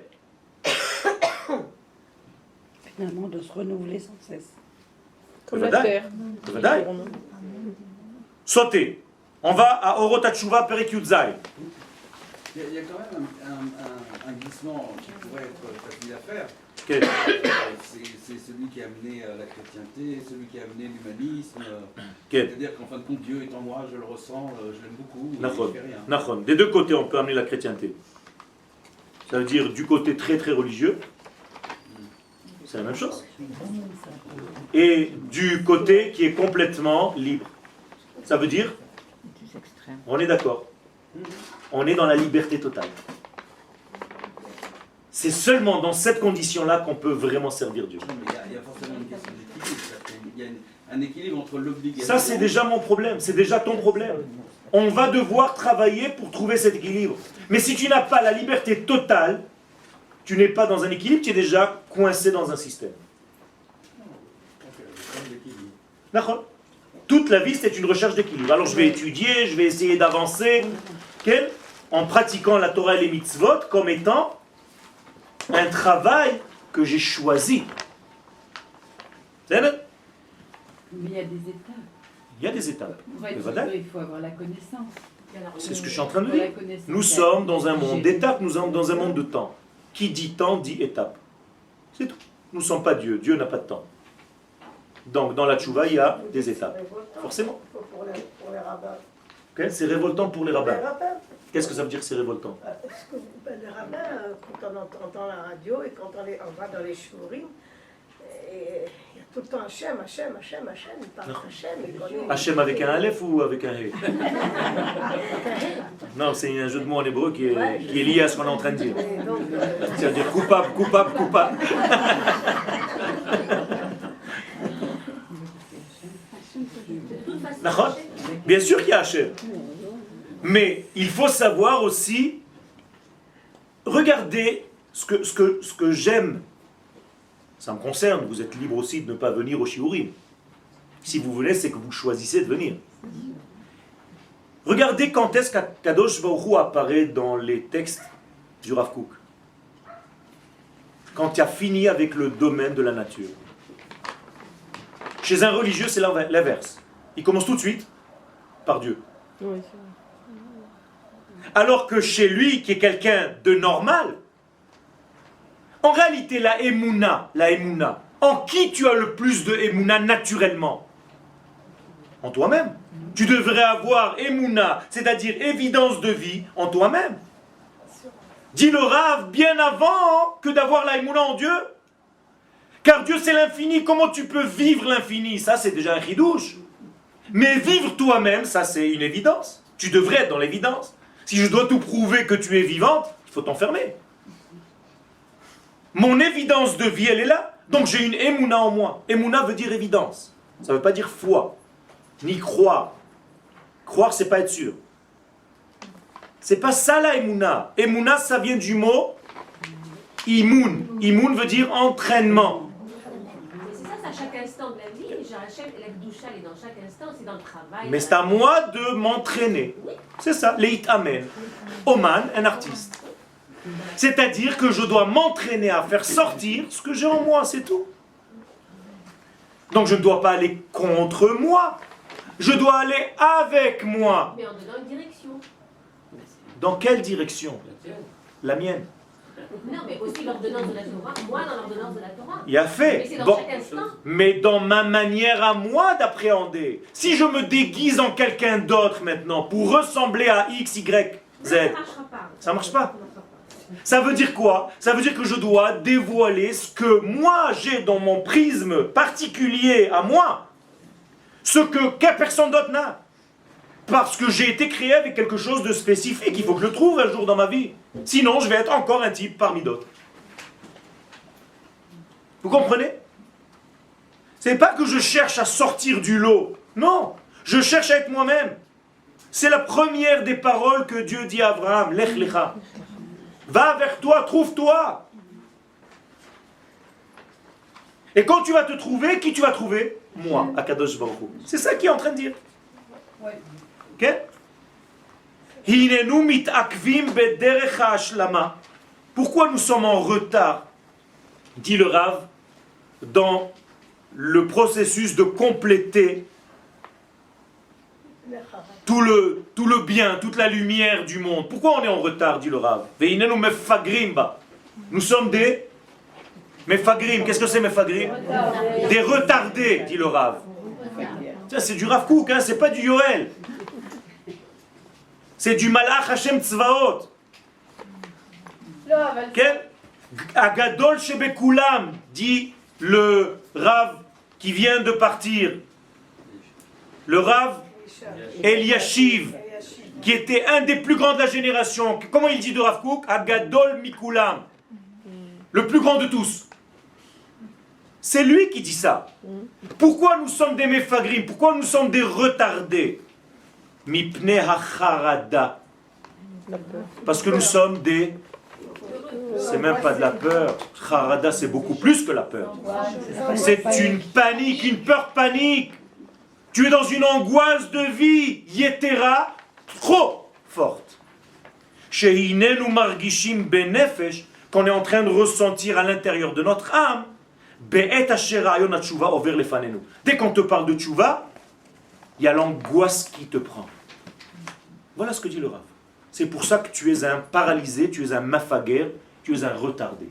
Finalement, de se renouveler sans cesse. Comme la terre. Sautez. On va à Orot HaTshuva Perek Yud-Zayin. Il y a quand même un glissement qui pourrait être facile à faire. Okay. C'est celui qui a amené la chrétienté, celui qui a amené l'humanisme. Okay. C'est-à-dire qu'en fin de compte, Dieu est en moi, je le ressens, je l'aime beaucoup, Nachon. je fais rien. Nachon. Des deux côtés, on peut amener la chrétienté. Ça veut dire du côté très très religieux, c'est la même chose. Et du côté qui est complètement libre. Ça veut dire, on est d'accord. On est dans la liberté totale. C'est seulement dans cette condition-là qu'on peut vraiment servir Dieu. Non, mais il y a forcément une question d'équilibre. Il y a un équilibre entre l'obligation... Ça, c'est déjà mon problème. C'est déjà ton problème. On va devoir travailler pour trouver cet équilibre. Mais si tu n'as pas la liberté totale, tu n'es pas dans un équilibre, tu es déjà coincé dans un système. D'accord. Toute la vie, c'est une recherche d'équilibre. Alors je vais étudier, je vais essayer d'avancer en pratiquant la Torah et les mitzvot comme étant un travail que j'ai choisi. C'est vrai? Mais il y a des étapes. Il y a des étapes. Pour être Mais voilà. libre, il faut avoir la connaissance. C'est ce que je suis en train de dire. Nous sommes dans un monde d'étapes, nous sommes dans un monde de temps. Qui dit temps dit étape. C'est tout. Nous ne sommes pas Dieu. Dieu n'a pas de temps. Donc dans la tchouva, il y a des étapes. Forcément. Pour les rabbins. Okay? C'est révoltant pour les rabbins. Les rabbins. Qu'est-ce que ça veut dire que c'est révoltant? Parce que les rabbins, quand on entend la radio et quand on va dans les shurim, il y a tout le temps Hachem, Hachem, Hachem, Hachem, il parle Hachem. il connaît- Hachem avec un Aleph ou avec un He? Non, c'est un jeu de mots en hébreu qui est lié à ce qu'on est en train de dire. Et donc, C'est-à-dire coupable, coupable, coupable. D'accord? Bien sûr qu'il y a Hachem. Mais il faut savoir aussi, regardez ce que j'aime. Ça me concerne, vous êtes libre aussi de ne pas venir au shiurim. Si vous voulez, c'est que vous choisissez de venir. Regardez quand est-ce qu'Akadosh Baruch Hu apparaît dans les textes du Rav Kook. Quand il a fini avec le domaine de la nature. Chez un religieux, c'est l'inverse. Il commence tout de suite par Dieu. Oui, c'est vrai. Alors que chez lui, qui est quelqu'un de normal, en réalité, la émouna, en qui tu as le plus de émouna naturellement? En toi-même. Tu devrais avoir émouna, c'est-à-dire évidence de vie, en toi-même. Dit le Rav, bien avant que d'avoir la émouna en Dieu. Car Dieu c'est l'infini, comment tu peux vivre l'infini? Ça c'est déjà un chidouche. Mais vivre toi-même, ça c'est une évidence. Tu devrais être dans l'évidence. Si je dois tout prouver que tu es vivante, il faut t'enfermer. Mon évidence de vie, elle est là. Donc j'ai une émouna en moi. Émouna veut dire évidence. Ça ne veut pas dire foi, ni croire. Croire, c'est pas être sûr. C'est pas ça la émouna. Émouna, ça vient du mot imoun. Imoun veut dire entraînement. C'est ça, c'est à chaque instant de la vie. La Gdoucha, elle est dans chaque instant, c'est dans le travail. Mais c'est à moi de m'entraîner. C'est ça, leit amen. Oman, un artiste. C'est-à-dire que je dois m'entraîner à faire sortir ce que j'ai en moi, c'est tout. Donc je ne dois pas aller contre moi. Je dois aller avec moi. Mais en donnant une direction. Dans quelle direction? La mienne. Non, mais aussi l'ordonnance de la Torah. Moi, dans l'ordonnance de la Torah. Il a fait. Mais c'est dans Bon. chaque instant. Mais dans ma manière à moi d'appréhender. Si je me déguise en quelqu'un d'autre maintenant pour ressembler à X, Y, Z, Ça ne marchera pas. ça marche pas. Ça veut dire quoi? Ça veut dire que je dois dévoiler ce que moi j'ai dans mon prisme particulier à moi. Ce que personne d'autre n'a. Parce que j'ai été créé avec quelque chose de spécifique. Il faut que je le trouve un jour dans ma vie. Sinon, je vais être encore un type parmi d'autres. Vous comprenez? C'est pas que je cherche à sortir du lot. Non, je cherche à être moi-même. C'est la première des paroles que Dieu dit à Abraham. Lech lecha. Va vers toi, trouve-toi. Et quand tu vas te trouver, qui tu vas trouver? Moi, Akadosh Baruch Hu. C'est ça qu'il est en train de dire. Ouais. Ok? Hinenu mitakvim bederech ha'ashlama. Pourquoi nous sommes en retard, dit le Rav, dans le processus de compléter tout le bien, toute la lumière du monde? Pourquoi on est en retard, dit le Rav? Vehinenu mefagrim ba. Nous sommes des mefagrim. Qu'est-ce que c'est mefagrim? Des retardés, dit le Rav. Ça, c'est du Rav Kook, hein, c'est pas du Yoel. C'est du Malach Hashem Tzvaot. Quel Agadol Shebekulam, dit le Rav qui vient de partir. Le Rav Eliashiv, qui était un des plus grands de la génération. Comment il dit de Rav Kook? Agadol Mikulam. Le plus grand de tous. C'est lui qui dit ça. Pourquoi nous sommes des mefagrim? Pourquoi nous sommes des retardés? Mipne hacharada. Parce que nous sommes des... C'est même pas de la peur. Charada, c'est beaucoup plus que la peur. C'est une panique, une peur panique. Tu es dans une angoisse de vie, yetera, trop forte. Shehinenu margishim benefesh, qu'on est en train de ressentir à l'intérieur de notre âme. Be'et asher rayon hatshuva over lefanenu. Dès qu'on te parle de tchouva, il y a l'angoisse qui te prend. Voilà ce que dit le Rav. C'est pour ça que tu es un paralysé, tu es un mafaguer, tu es un retardé.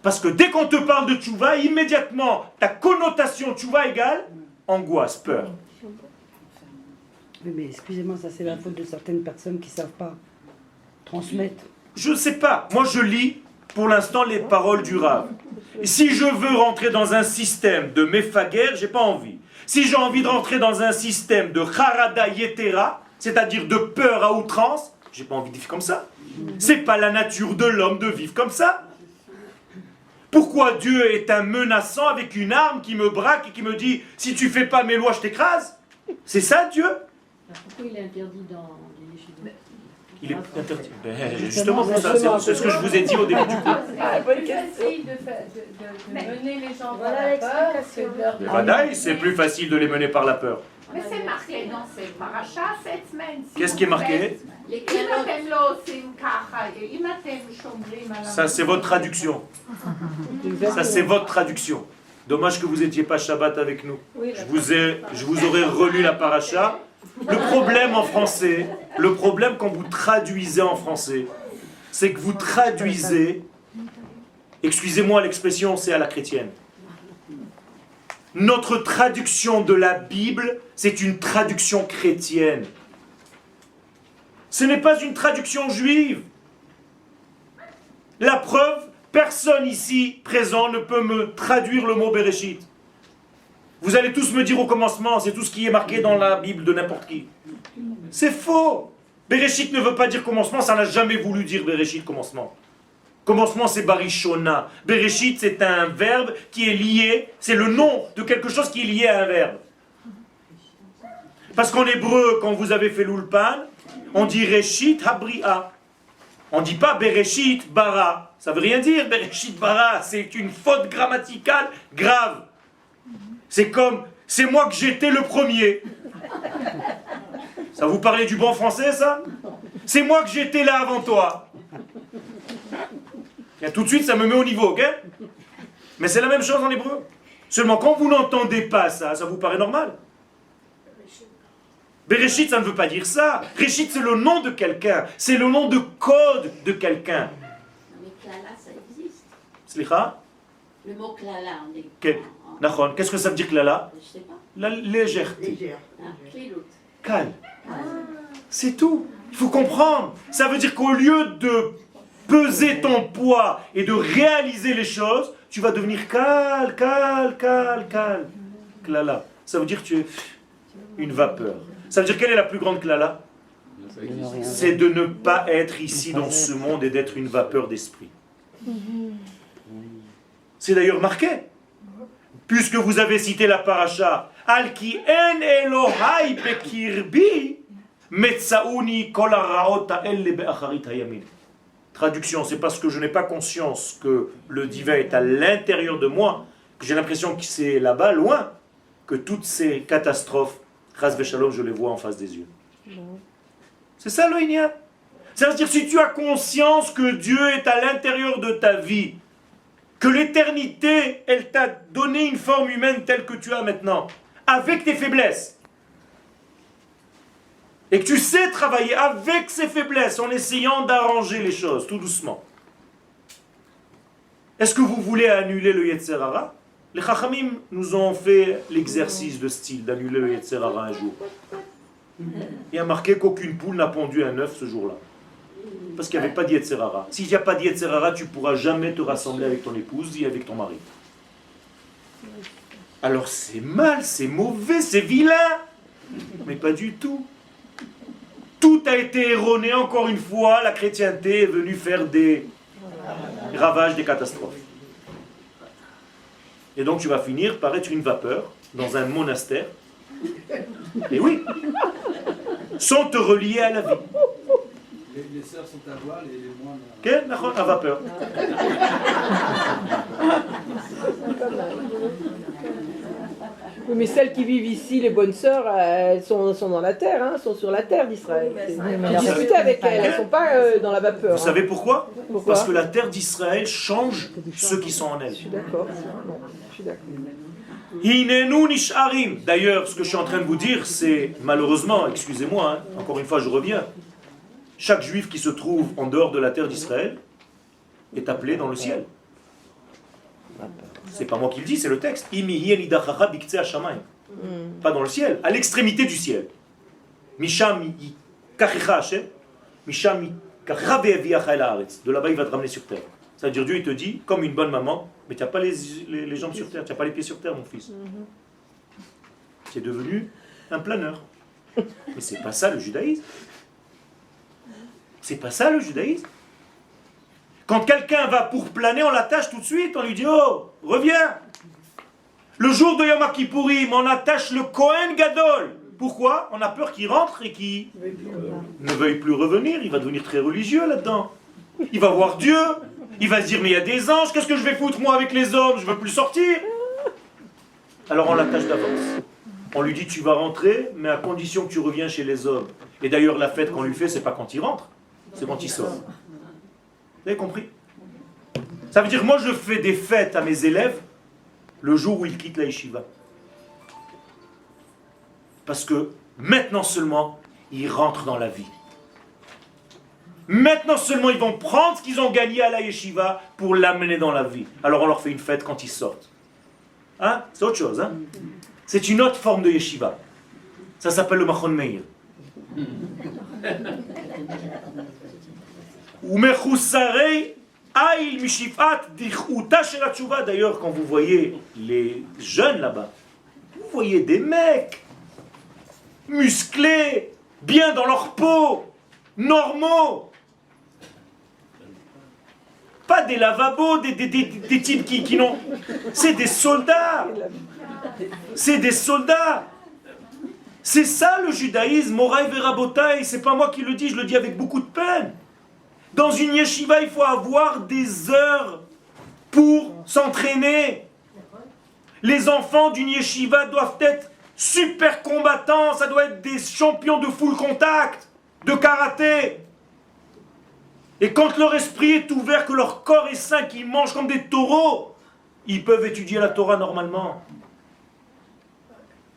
Parce que dès qu'on te parle de tchouva, immédiatement, ta connotation tchouva égale angoisse, peur. Oui, mais excusez-moi, ça c'est la faute de certaines personnes qui ne savent pas transmettre. Je ne sais pas. Moi, je lis pour l'instant les paroles du Rav. Et si je veux rentrer dans un système de mefaguer, j'ai pas envie. Si j'ai envie de rentrer dans un système de charada yetera, c'est-à-dire de peur à outrance, j'ai pas envie de vivre comme ça. C'est pas la nature de l'homme de vivre comme ça. Pourquoi Dieu est un menaçant avec une arme qui me braque et qui me dit « Si tu fais pas mes lois, je t'écrase » C'est ça Dieu? Pourquoi il est interdit dans les yeshivot? Il est interdit. Justement, c'est ce que je vous ai dit au début du cours. C'est plus facile de mener les gens par la peur que de leur Mais Vadaï, c'est plus facile de les mener par la peur. Mais c'est marqué dans ces parachas cette semaine. Qu'est-ce qui est marqué? Ça, c'est votre traduction. Ça, c'est votre traduction. Dommage que vous n'étiez pas Shabbat avec nous. Je vous aurais relu la paracha. Le problème en français, le problème quand vous traduisez en français, c'est que vous traduisez, excusez-moi l'expression, c'est à la chrétienne. Notre traduction de la Bible, c'est une traduction chrétienne. Ce n'est pas une traduction juive. La preuve, personne ici présent ne peut me traduire le mot Bereshit. Vous allez tous me dire au commencement, c'est tout ce qui est marqué dans la Bible de n'importe qui. C'est faux. Bereshit ne veut pas dire commencement, ça n'a jamais voulu dire Bereshit commencement. Commencement, c'est Barishona. Bereshit, c'est un verbe qui est lié, c'est le nom de quelque chose qui est lié à un verbe. Parce qu'en hébreu, quand vous avez fait l'ulpan, on dit Reshit Habria. On ne dit pas Bereshit Bara. Ça ne veut rien dire, Bereshit Bara. C'est une faute grammaticale grave. C'est comme, c'est moi que j'étais le premier. Ça vous parlait du bon français, ça? C'est moi que j'étais là avant toi. Et tout de suite, ça me met au niveau, ok? Mais c'est la même chose en hébreu. Seulement, quand vous n'entendez pas ça, ça vous paraît normal. Bereshit, ça ne veut pas dire ça. Réchit, c'est le nom de quelqu'un. C'est le nom de code de quelqu'un. Mais klala, ça existe. Slicha? Le mot klala, on dit. Ok. Nachon. Qu'est-ce que ça veut dire klala? Je sais pas. La légèreté. Légère. Klilut. Calme. C'est tout. Il faut comprendre. Ça veut dire qu'au lieu de peser ton poids et de réaliser les choses, tu vas devenir calme. Klala. Ça veut dire que tu es une vapeur. Ça veut dire quelle est la plus grande klala? C'est de ne pas être ici dans ce monde et d'être une vapeur d'esprit. C'est d'ailleurs marqué. Puisque vous avez cité la paracha, Al ki en Elohai bekirbi, metzaouni kol haraot ha'ele be'acharit hayamin. Traduction, c'est parce que je n'ai pas conscience que le divin est à l'intérieur de moi, que j'ai l'impression que c'est là-bas, loin, que toutes ces catastrophes, chas v'shalom, je les vois en face des yeux. C'est ça le Inyan. C'est-à-dire, si tu as conscience que Dieu est à l'intérieur de ta vie, que l'éternité, elle t'a donné une forme humaine telle que tu as maintenant, avec tes faiblesses, et que tu sais travailler avec ces faiblesses en essayant d'arranger les choses, tout doucement. Est-ce que vous voulez annuler le Yetzer Hara? Les Chachamim nous ont fait l'exercice de style d'annuler le Yetzer Hara un jour. Il y a marqué qu'aucune poule n'a pondu un œuf ce jour-là. Parce qu'il n'y avait pas d'Yetzer Hara. S'il n'y a pas d'Yetzer Hara, tu ne pourras jamais te rassembler avec ton épouse et avec ton mari. Alors c'est mal, c'est mauvais, c'est vilain. Mais pas du tout. Tout a été erroné, encore une fois, la chrétienté est venue faire des ravages, des catastrophes. Et donc tu vas finir par être une vapeur dans un monastère. Et oui, sans te relier à la vie. Les sœurs sont à voile et les moines À vapeur. Oui, mais celles qui vivent ici, les bonnes sœurs, elles sont dans la terre, hein, sont sur la terre d'Israël. Discutez avec elles, elles ne sont pas dans la vapeur. Vous savez pourquoi? Pourquoi? Parce que la terre d'Israël change ceux qui sont en elle. Je suis d'accord. Non, je suis d'accord. Hinenu nisharim. D'ailleurs, ce que je suis en train de vous dire, c'est malheureusement, excusez-moi, hein, encore une fois je reviens, chaque juif qui se trouve en dehors de la terre d'Israël est appelé dans le ciel. C'est pas moi qui le dis, c'est le texte. Pas dans le ciel, à l'extrémité du ciel. De là-bas, il va te ramener sur terre. C'est-à-dire, Dieu, il te dit, comme une bonne maman, mais tu n'as pas les jambes sur terre, tu n'as pas les pieds sur terre, mon fils. Tu es devenu un planeur. Mais c'est pas ça le judaïsme. C'est pas ça le judaïsme. Quand quelqu'un va pour planer, on l'attache tout de suite, on lui dit « Oh, reviens !» Le jour de Yom Kippourim, on attache le Kohen Gadol. Pourquoi? On a peur qu'il rentre et qu'il ne veuille plus revenir. Il va devenir très religieux là-dedans. Il va voir Dieu. Il va se dire « Mais il y a des anges, qu'est-ce que je vais foutre moi avec les hommes? Je ne veux plus sortir !» Alors on l'attache d'avance. On lui dit « Tu vas rentrer, mais à condition que tu reviens chez les hommes. » Et d'ailleurs, la fête qu'on lui fait, c'est pas quand il rentre, c'est quand il sort. Vous avez compris? Ça veut dire, moi je fais des fêtes à mes élèves le jour où ils quittent la yeshiva. Parce que maintenant seulement, ils rentrent dans la vie. Maintenant seulement, ils vont prendre ce qu'ils ont gagné à la yeshiva pour l'amener dans la vie. Alors on leur fait une fête quand ils sortent. Hein? C'est autre chose. Hein? C'est une autre forme de yeshiva. Ça s'appelle le Machon Meir. D'ailleurs, quand vous voyez les jeunes là-bas, vous voyez des mecs musclés, bien dans leur peau, normaux. Pas des lavabos, des types qui n'ont... C'est des soldats. C'est des soldats. C'est ça le judaïsme, Moraï Verabotaï, c'est pas moi qui le dis, je le dis avec beaucoup de peine. Dans une yeshiva, il faut avoir des heures pour s'entraîner. Les enfants d'une yeshiva doivent être super combattants, ça doit être des champions de full contact, de karaté. Et quand leur esprit est ouvert, que leur corps est sain, qu'ils mangent comme des taureaux, ils peuvent étudier la Torah normalement.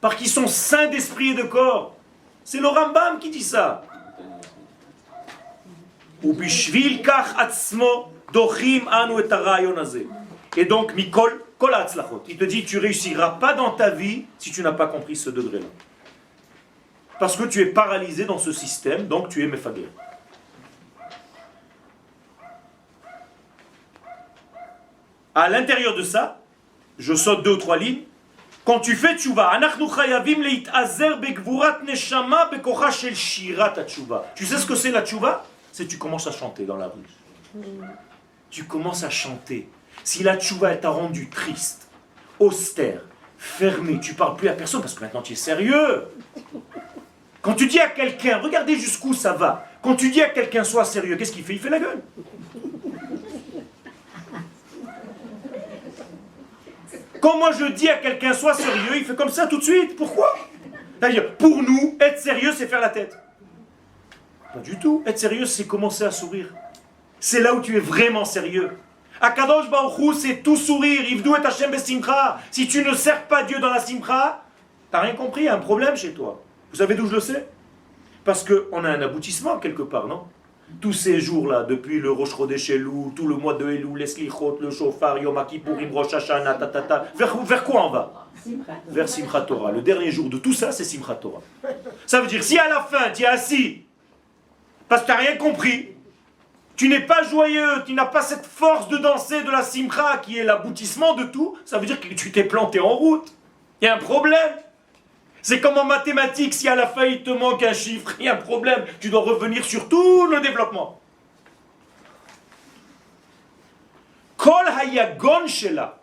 Parce qu'ils sont sains d'esprit et de corps. C'est le Rambam qui dit ça. Et donc, Mikol, il te dit, tu ne réussiras pas dans ta vie si tu n'as pas compris ce degré-là. Parce que tu es paralysé dans ce système, donc tu es mefager. À l'intérieur de ça, je saute 2 ou 3 lignes. Quand tu fais tchouva, tu sais ce que c'est la tchouva? C'est que tu commences à chanter dans la rue. Tu commences à chanter. Si la tchouva elle t'a rendu triste, austère, fermé, tu parles plus à personne parce que maintenant tu es sérieux. Quand tu dis à quelqu'un, regardez jusqu'où ça va. Quand tu dis à quelqu'un sois sérieux, qu'est-ce qu'il fait? Il fait la gueule. Quand moi je dis à quelqu'un sois sérieux, il fait comme ça tout de suite. Pourquoi? C'est-à-dire, pour nous, être sérieux, c'est faire la tête. Pas du tout. Être sérieux, c'est commencer à sourire. C'est là où tu es vraiment sérieux. Akadosh Baruch Hu, c'est tout sourire. Ivdu et Hashem besimcha. Si tu ne sers pas Dieu dans la simcha, t'as rien compris, il y a un problème chez toi. Vous savez d'où je le sais? Parce qu'on a un aboutissement quelque part, non? Tous ces jours-là, depuis le Rosh Chodesh Elul, tout le mois de Elul, les Slichot, le Shofar, Yom Kippourim, Rosh Hashanah, tatata. Vers quoi on va? Vers Simchat Torah. Le dernier jour de tout ça, c'est Simchat Torah. Ça veut dire, si à la fin, tu es assis, parce que tu n'as rien compris, tu n'es pas joyeux, tu n'as pas cette force de danser de la Simcha qui est l'aboutissement de tout, ça veut dire que tu t'es planté en route. Il y a un problème. C'est comme en mathématiques, si à la fin il te manque un chiffre, il y a un problème. Tu dois revenir sur tout le développement. Kol hayagon shela.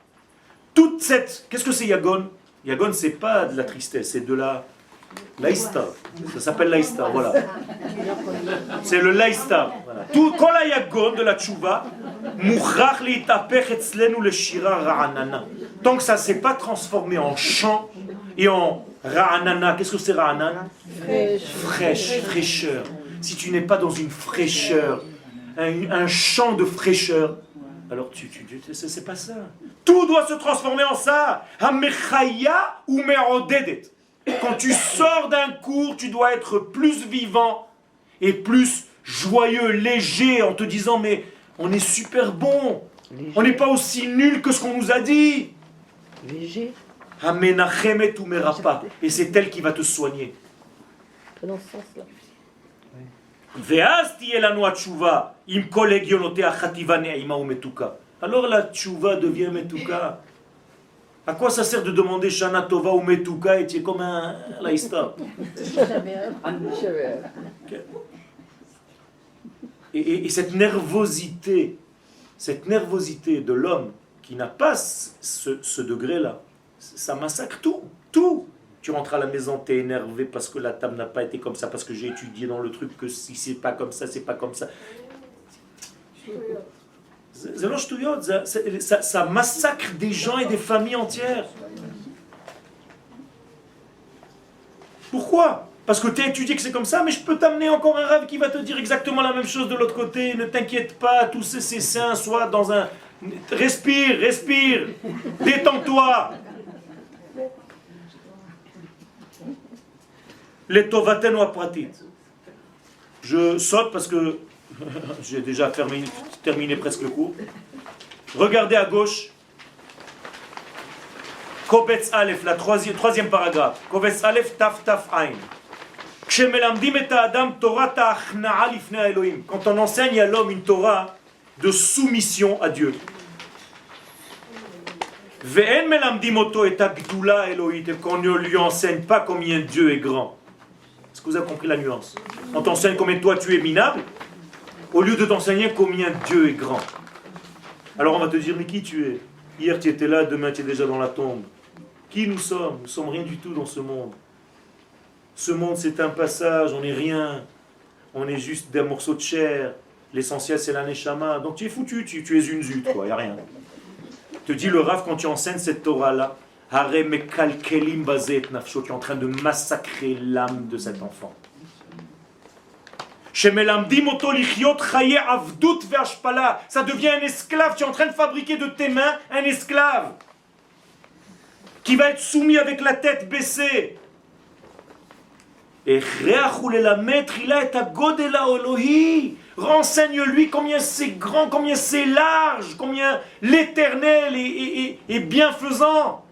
Toute cette... Qu'est-ce que c'est yagon? Yagon, c'est pas de la tristesse, c'est de la... Laïsta. Ça s'appelle laïsta, voilà. C'est le laïsta. Voilà. Tout kol hayagon de la tchouva, mukhrach li'tapech etzlenu le shira ra'anana. Tant que ça ne s'est pas transformé en chant et en ra'anana, qu'est-ce que c'est ra'anana? Fraîche, fraîcheur. Si tu n'es pas dans une fraîcheur, un champ de fraîcheur, alors c'est pas ça. Tout doit se transformer en ça. Hamechaya ou me'odedet. Quand tu sors d'un cours, tu dois être plus vivant et plus joyeux, léger, en te disant mais on est super bon. On n'est pas aussi nul que ce qu'on nous a dit. Léger. Hamenachemet ou merapa. Et c'est elle qui va te soigner. Dans ce sens-là. Alors la tchouva devient metuka. À quoi ça sert de demander Shana Tova ou metuka et tu es comme un laïsta? Et cette nervosité de l'homme qui n'a pas ce degré-là, ça massacre tout, tout. Tu rentres à la maison, tu es énervé parce que la table n'a pas été comme ça, parce que j'ai étudié dans le truc que si c'est pas comme ça, c'est pas comme ça. Ça massacre des gens et des familles entières. Pourquoi? Parce que tu as étudié que c'est comme ça, mais je peux t'amener encore un rêve qui va te dire exactement la même chose de l'autre côté. Ne t'inquiète pas, tous ces saints soient dans un... Respire, respire, détends-toi. Les tovatenu apratit. Je saute parce que j'ai déjà terminé presque le cours. Regardez à gauche. Kobetz Aleph, la troisième paragraphe. Kobetz Aleph, taf taf ain. Quand on enseigne à l'homme une Torah de soumission à Dieu. Et qu'on ne lui enseigne pas combien Dieu est grand. Est-ce que vous avez compris la nuance? On t'enseigne combien toi tu es minable, au lieu de t'enseigner combien Dieu est grand. Alors on va te dire, mais qui tu es? Hier tu étais là, demain tu es déjà dans la tombe. Qui nous sommes? Nous sommes rien du tout dans ce monde. Ce monde c'est un passage, on n'est rien. On est juste des morceaux de chair. L'essentiel c'est la neshama. Donc tu es foutu, tu es une zut, quoi, il n'y a rien. Te dit le Rav quand tu enseignes cette Torah-là, Hare mekalkelim bazet nafsho, tu es en train de massacrer l'âme de cet enfant. Ça devient un esclave, tu es en train de fabriquer de tes mains un esclave qui va être soumis avec la tête baissée. Et renseigne-lui combien c'est grand, combien c'est large, combien l'Éternel est bienfaisant.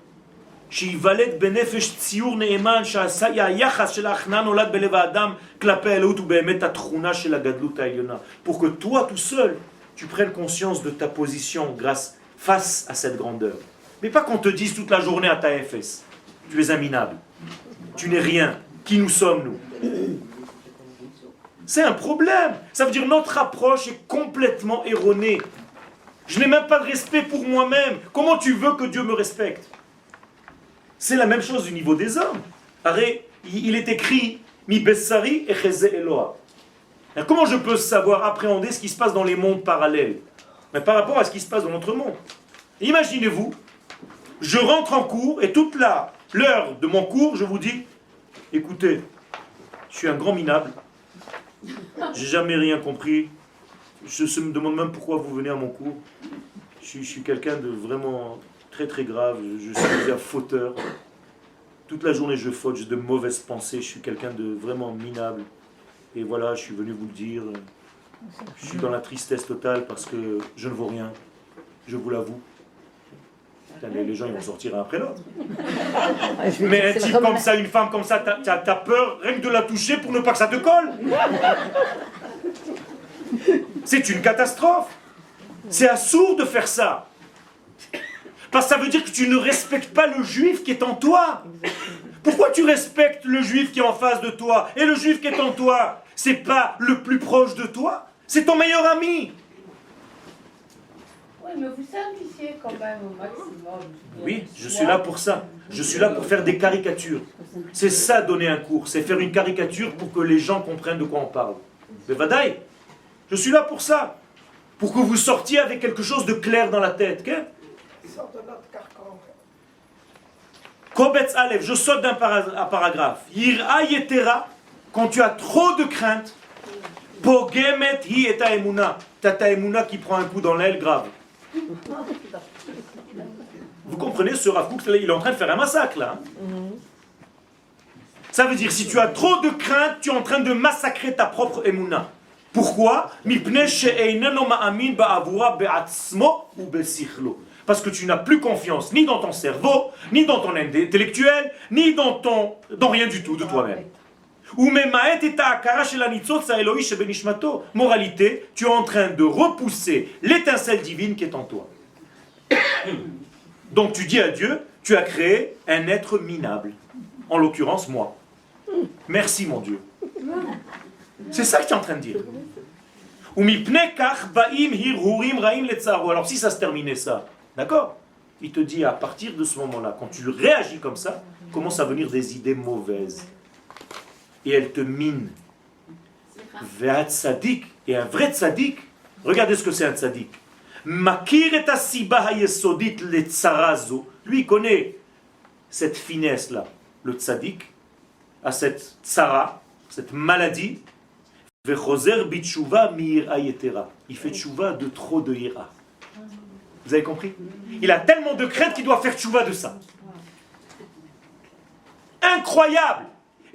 Pour que toi tout seul, tu prennes conscience de ta position face à cette grandeur. Mais pas qu'on te dise toute la journée à ta FS, tu es un minable, tu n'es rien, qui nous sommes nous? C'est un problème. Ça veut dire que notre approche est complètement erronée. Je n'ai même pas de respect pour moi-même. Comment tu veux que Dieu me respecte? C'est la même chose au niveau des hommes. Il est écrit Mi Bessari et Cheze Eloa. Comment je peux savoir appréhender ce qui se passe dans les mondes parallèles? Mais par rapport à ce qui se passe dans notre monde. Imaginez-vous, je rentre en cours et toute l'heure de mon cours, je vous dis, écoutez, je suis un grand minable, j'ai jamais rien compris, je me demande même pourquoi vous venez à mon cours, je suis quelqu'un de vraiment très très grave, je suis un fauteur, toute la journée je faute, j'ai de mauvaises pensées, je suis quelqu'un de vraiment minable, et voilà, je suis venu vous le dire, je suis dans la tristesse totale parce que je ne vaux rien, je vous l'avoue. Les gens ils vont sortir un après l'autre. Mais un type comme ça, une femme comme ça, t'as peur rien que de la toucher pour ne pas que ça te colle. C'est une catastrophe. C'est assourd de faire ça. Parce que ça veut dire que tu ne respectes pas le juif qui est en toi. Pourquoi tu respectes le juif qui est en face de toi? Et le juif qui est en toi, c'est pas le plus proche de toi? C'est ton meilleur ami. Oui, mais vous simplifiez quand même au maximum. Oui, je suis là pour ça. Je suis là pour faire des caricatures. C'est ça, donner un cours. C'est faire une caricature pour que les gens comprennent de quoi on parle. Mais Vadaï, je suis là pour ça. Pour que vous sortiez avec quelque chose de clair dans la tête. Okay? Sors de notre carcan. Kobetz Aleph, je saute d'un paragraphe. Yir'a yetera, quand tu as trop de crainte, Pogemet hi et ta emuna. T'as ta emuna qui prend un coup dans l'aile grave. Vous comprenez, ce Rav Kook, il est en train de faire un massacre là. Ça veut dire, si tu as trop de crainte, tu es en train de massacrer ta propre emuna. Pourquoi? Parce que tu n'as plus confiance ni dans ton cerveau, ni dans ton intellectuel, ni dans rien du tout de toi-même. Moralité, tu es en train de repousser l'étincelle divine qui est en toi. Donc tu dis à Dieu, tu as créé un être minable. En l'occurrence, moi. Merci mon Dieu. C'est ça que tu es en train de dire. Alors si ça se terminait ça, d'accord? Il te dit à partir de ce moment-là, quand tu réagis comme ça, commencent à venir des idées mauvaises. Et elles te minent. Ve'at tzadik, et un vrai tzadik, regardez ce que c'est un tzadik. Makir et asiba hayesodit le tzarazo. Lui il connaît cette finesse-là. Le tzadik a cette tzara, cette maladie. Vechozer bitshuva mi'ira yetera. Il fait tchouva de trop de ira. Vous avez compris? Il a tellement de crainte qu'il doit faire tchouva de ça. Incroyable!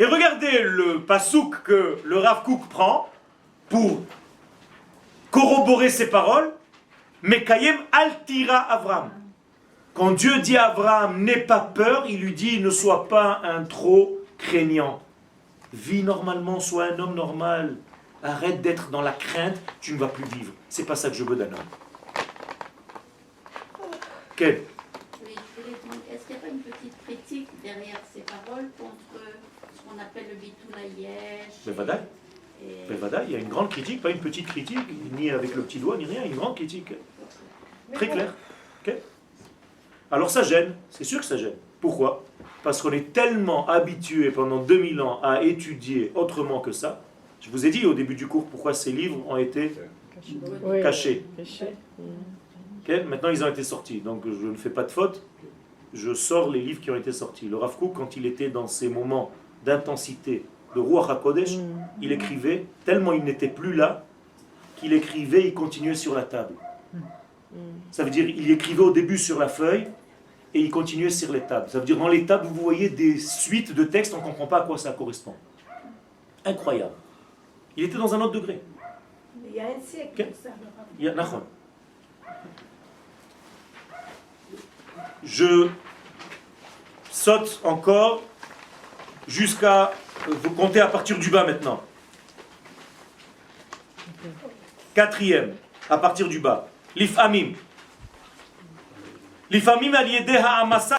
Et regardez le pasouk que le Rav Kook prend pour corroborer ses paroles. Mekayem altira Avram. Quand Dieu dit à Avram, n'aie pas peur, il lui dit, ne sois pas un trop craignant. Vis normalement, sois un homme normal. Arrête d'être dans la crainte, tu ne vas plus vivre. C'est pas ça que je veux d'un homme. Quel? Oui, je voulais demander, est-ce qu'il n'y a pas une petite critique derrière ces paroles contre ce qu'on appelle le bitoulayesh? Il y a une grande critique, pas une petite critique, ni avec le petit doigt, ni rien, une grande critique. Très clair. Ok. Alors ça gêne, c'est sûr que ça gêne. Pourquoi? Parce qu'on est tellement habitué pendant 2000 ans à étudier autrement que ça. Je vous ai dit au début du cours pourquoi ces livres ont été Oui, cachés. caché. Ok. Maintenant ils ont été sortis, donc je ne fais pas de faute. Je sors les livres qui ont été sortis. Le Rav Kook, quand il était dans ces moments d'intensité, de Ruach HaKodesh, il écrivait, tellement il n'était plus là, qu'il écrivait, il continuait sur la table. Ça veut dire, il écrivait au début sur la feuille, et il continuait sur les tables. Ça veut dire, dans les tables, vous voyez des suites de textes, on ne comprend pas à quoi ça correspond. Incroyable. Il était dans un autre degré. Il y a un siècle, Ok. ça, le Rav. Il y a Nachon. Je saute encore jusqu'à... Vous comptez à partir du bas maintenant. 4e, à partir du bas. L'ifamim. L'ifamim al-yedeh ha'amasa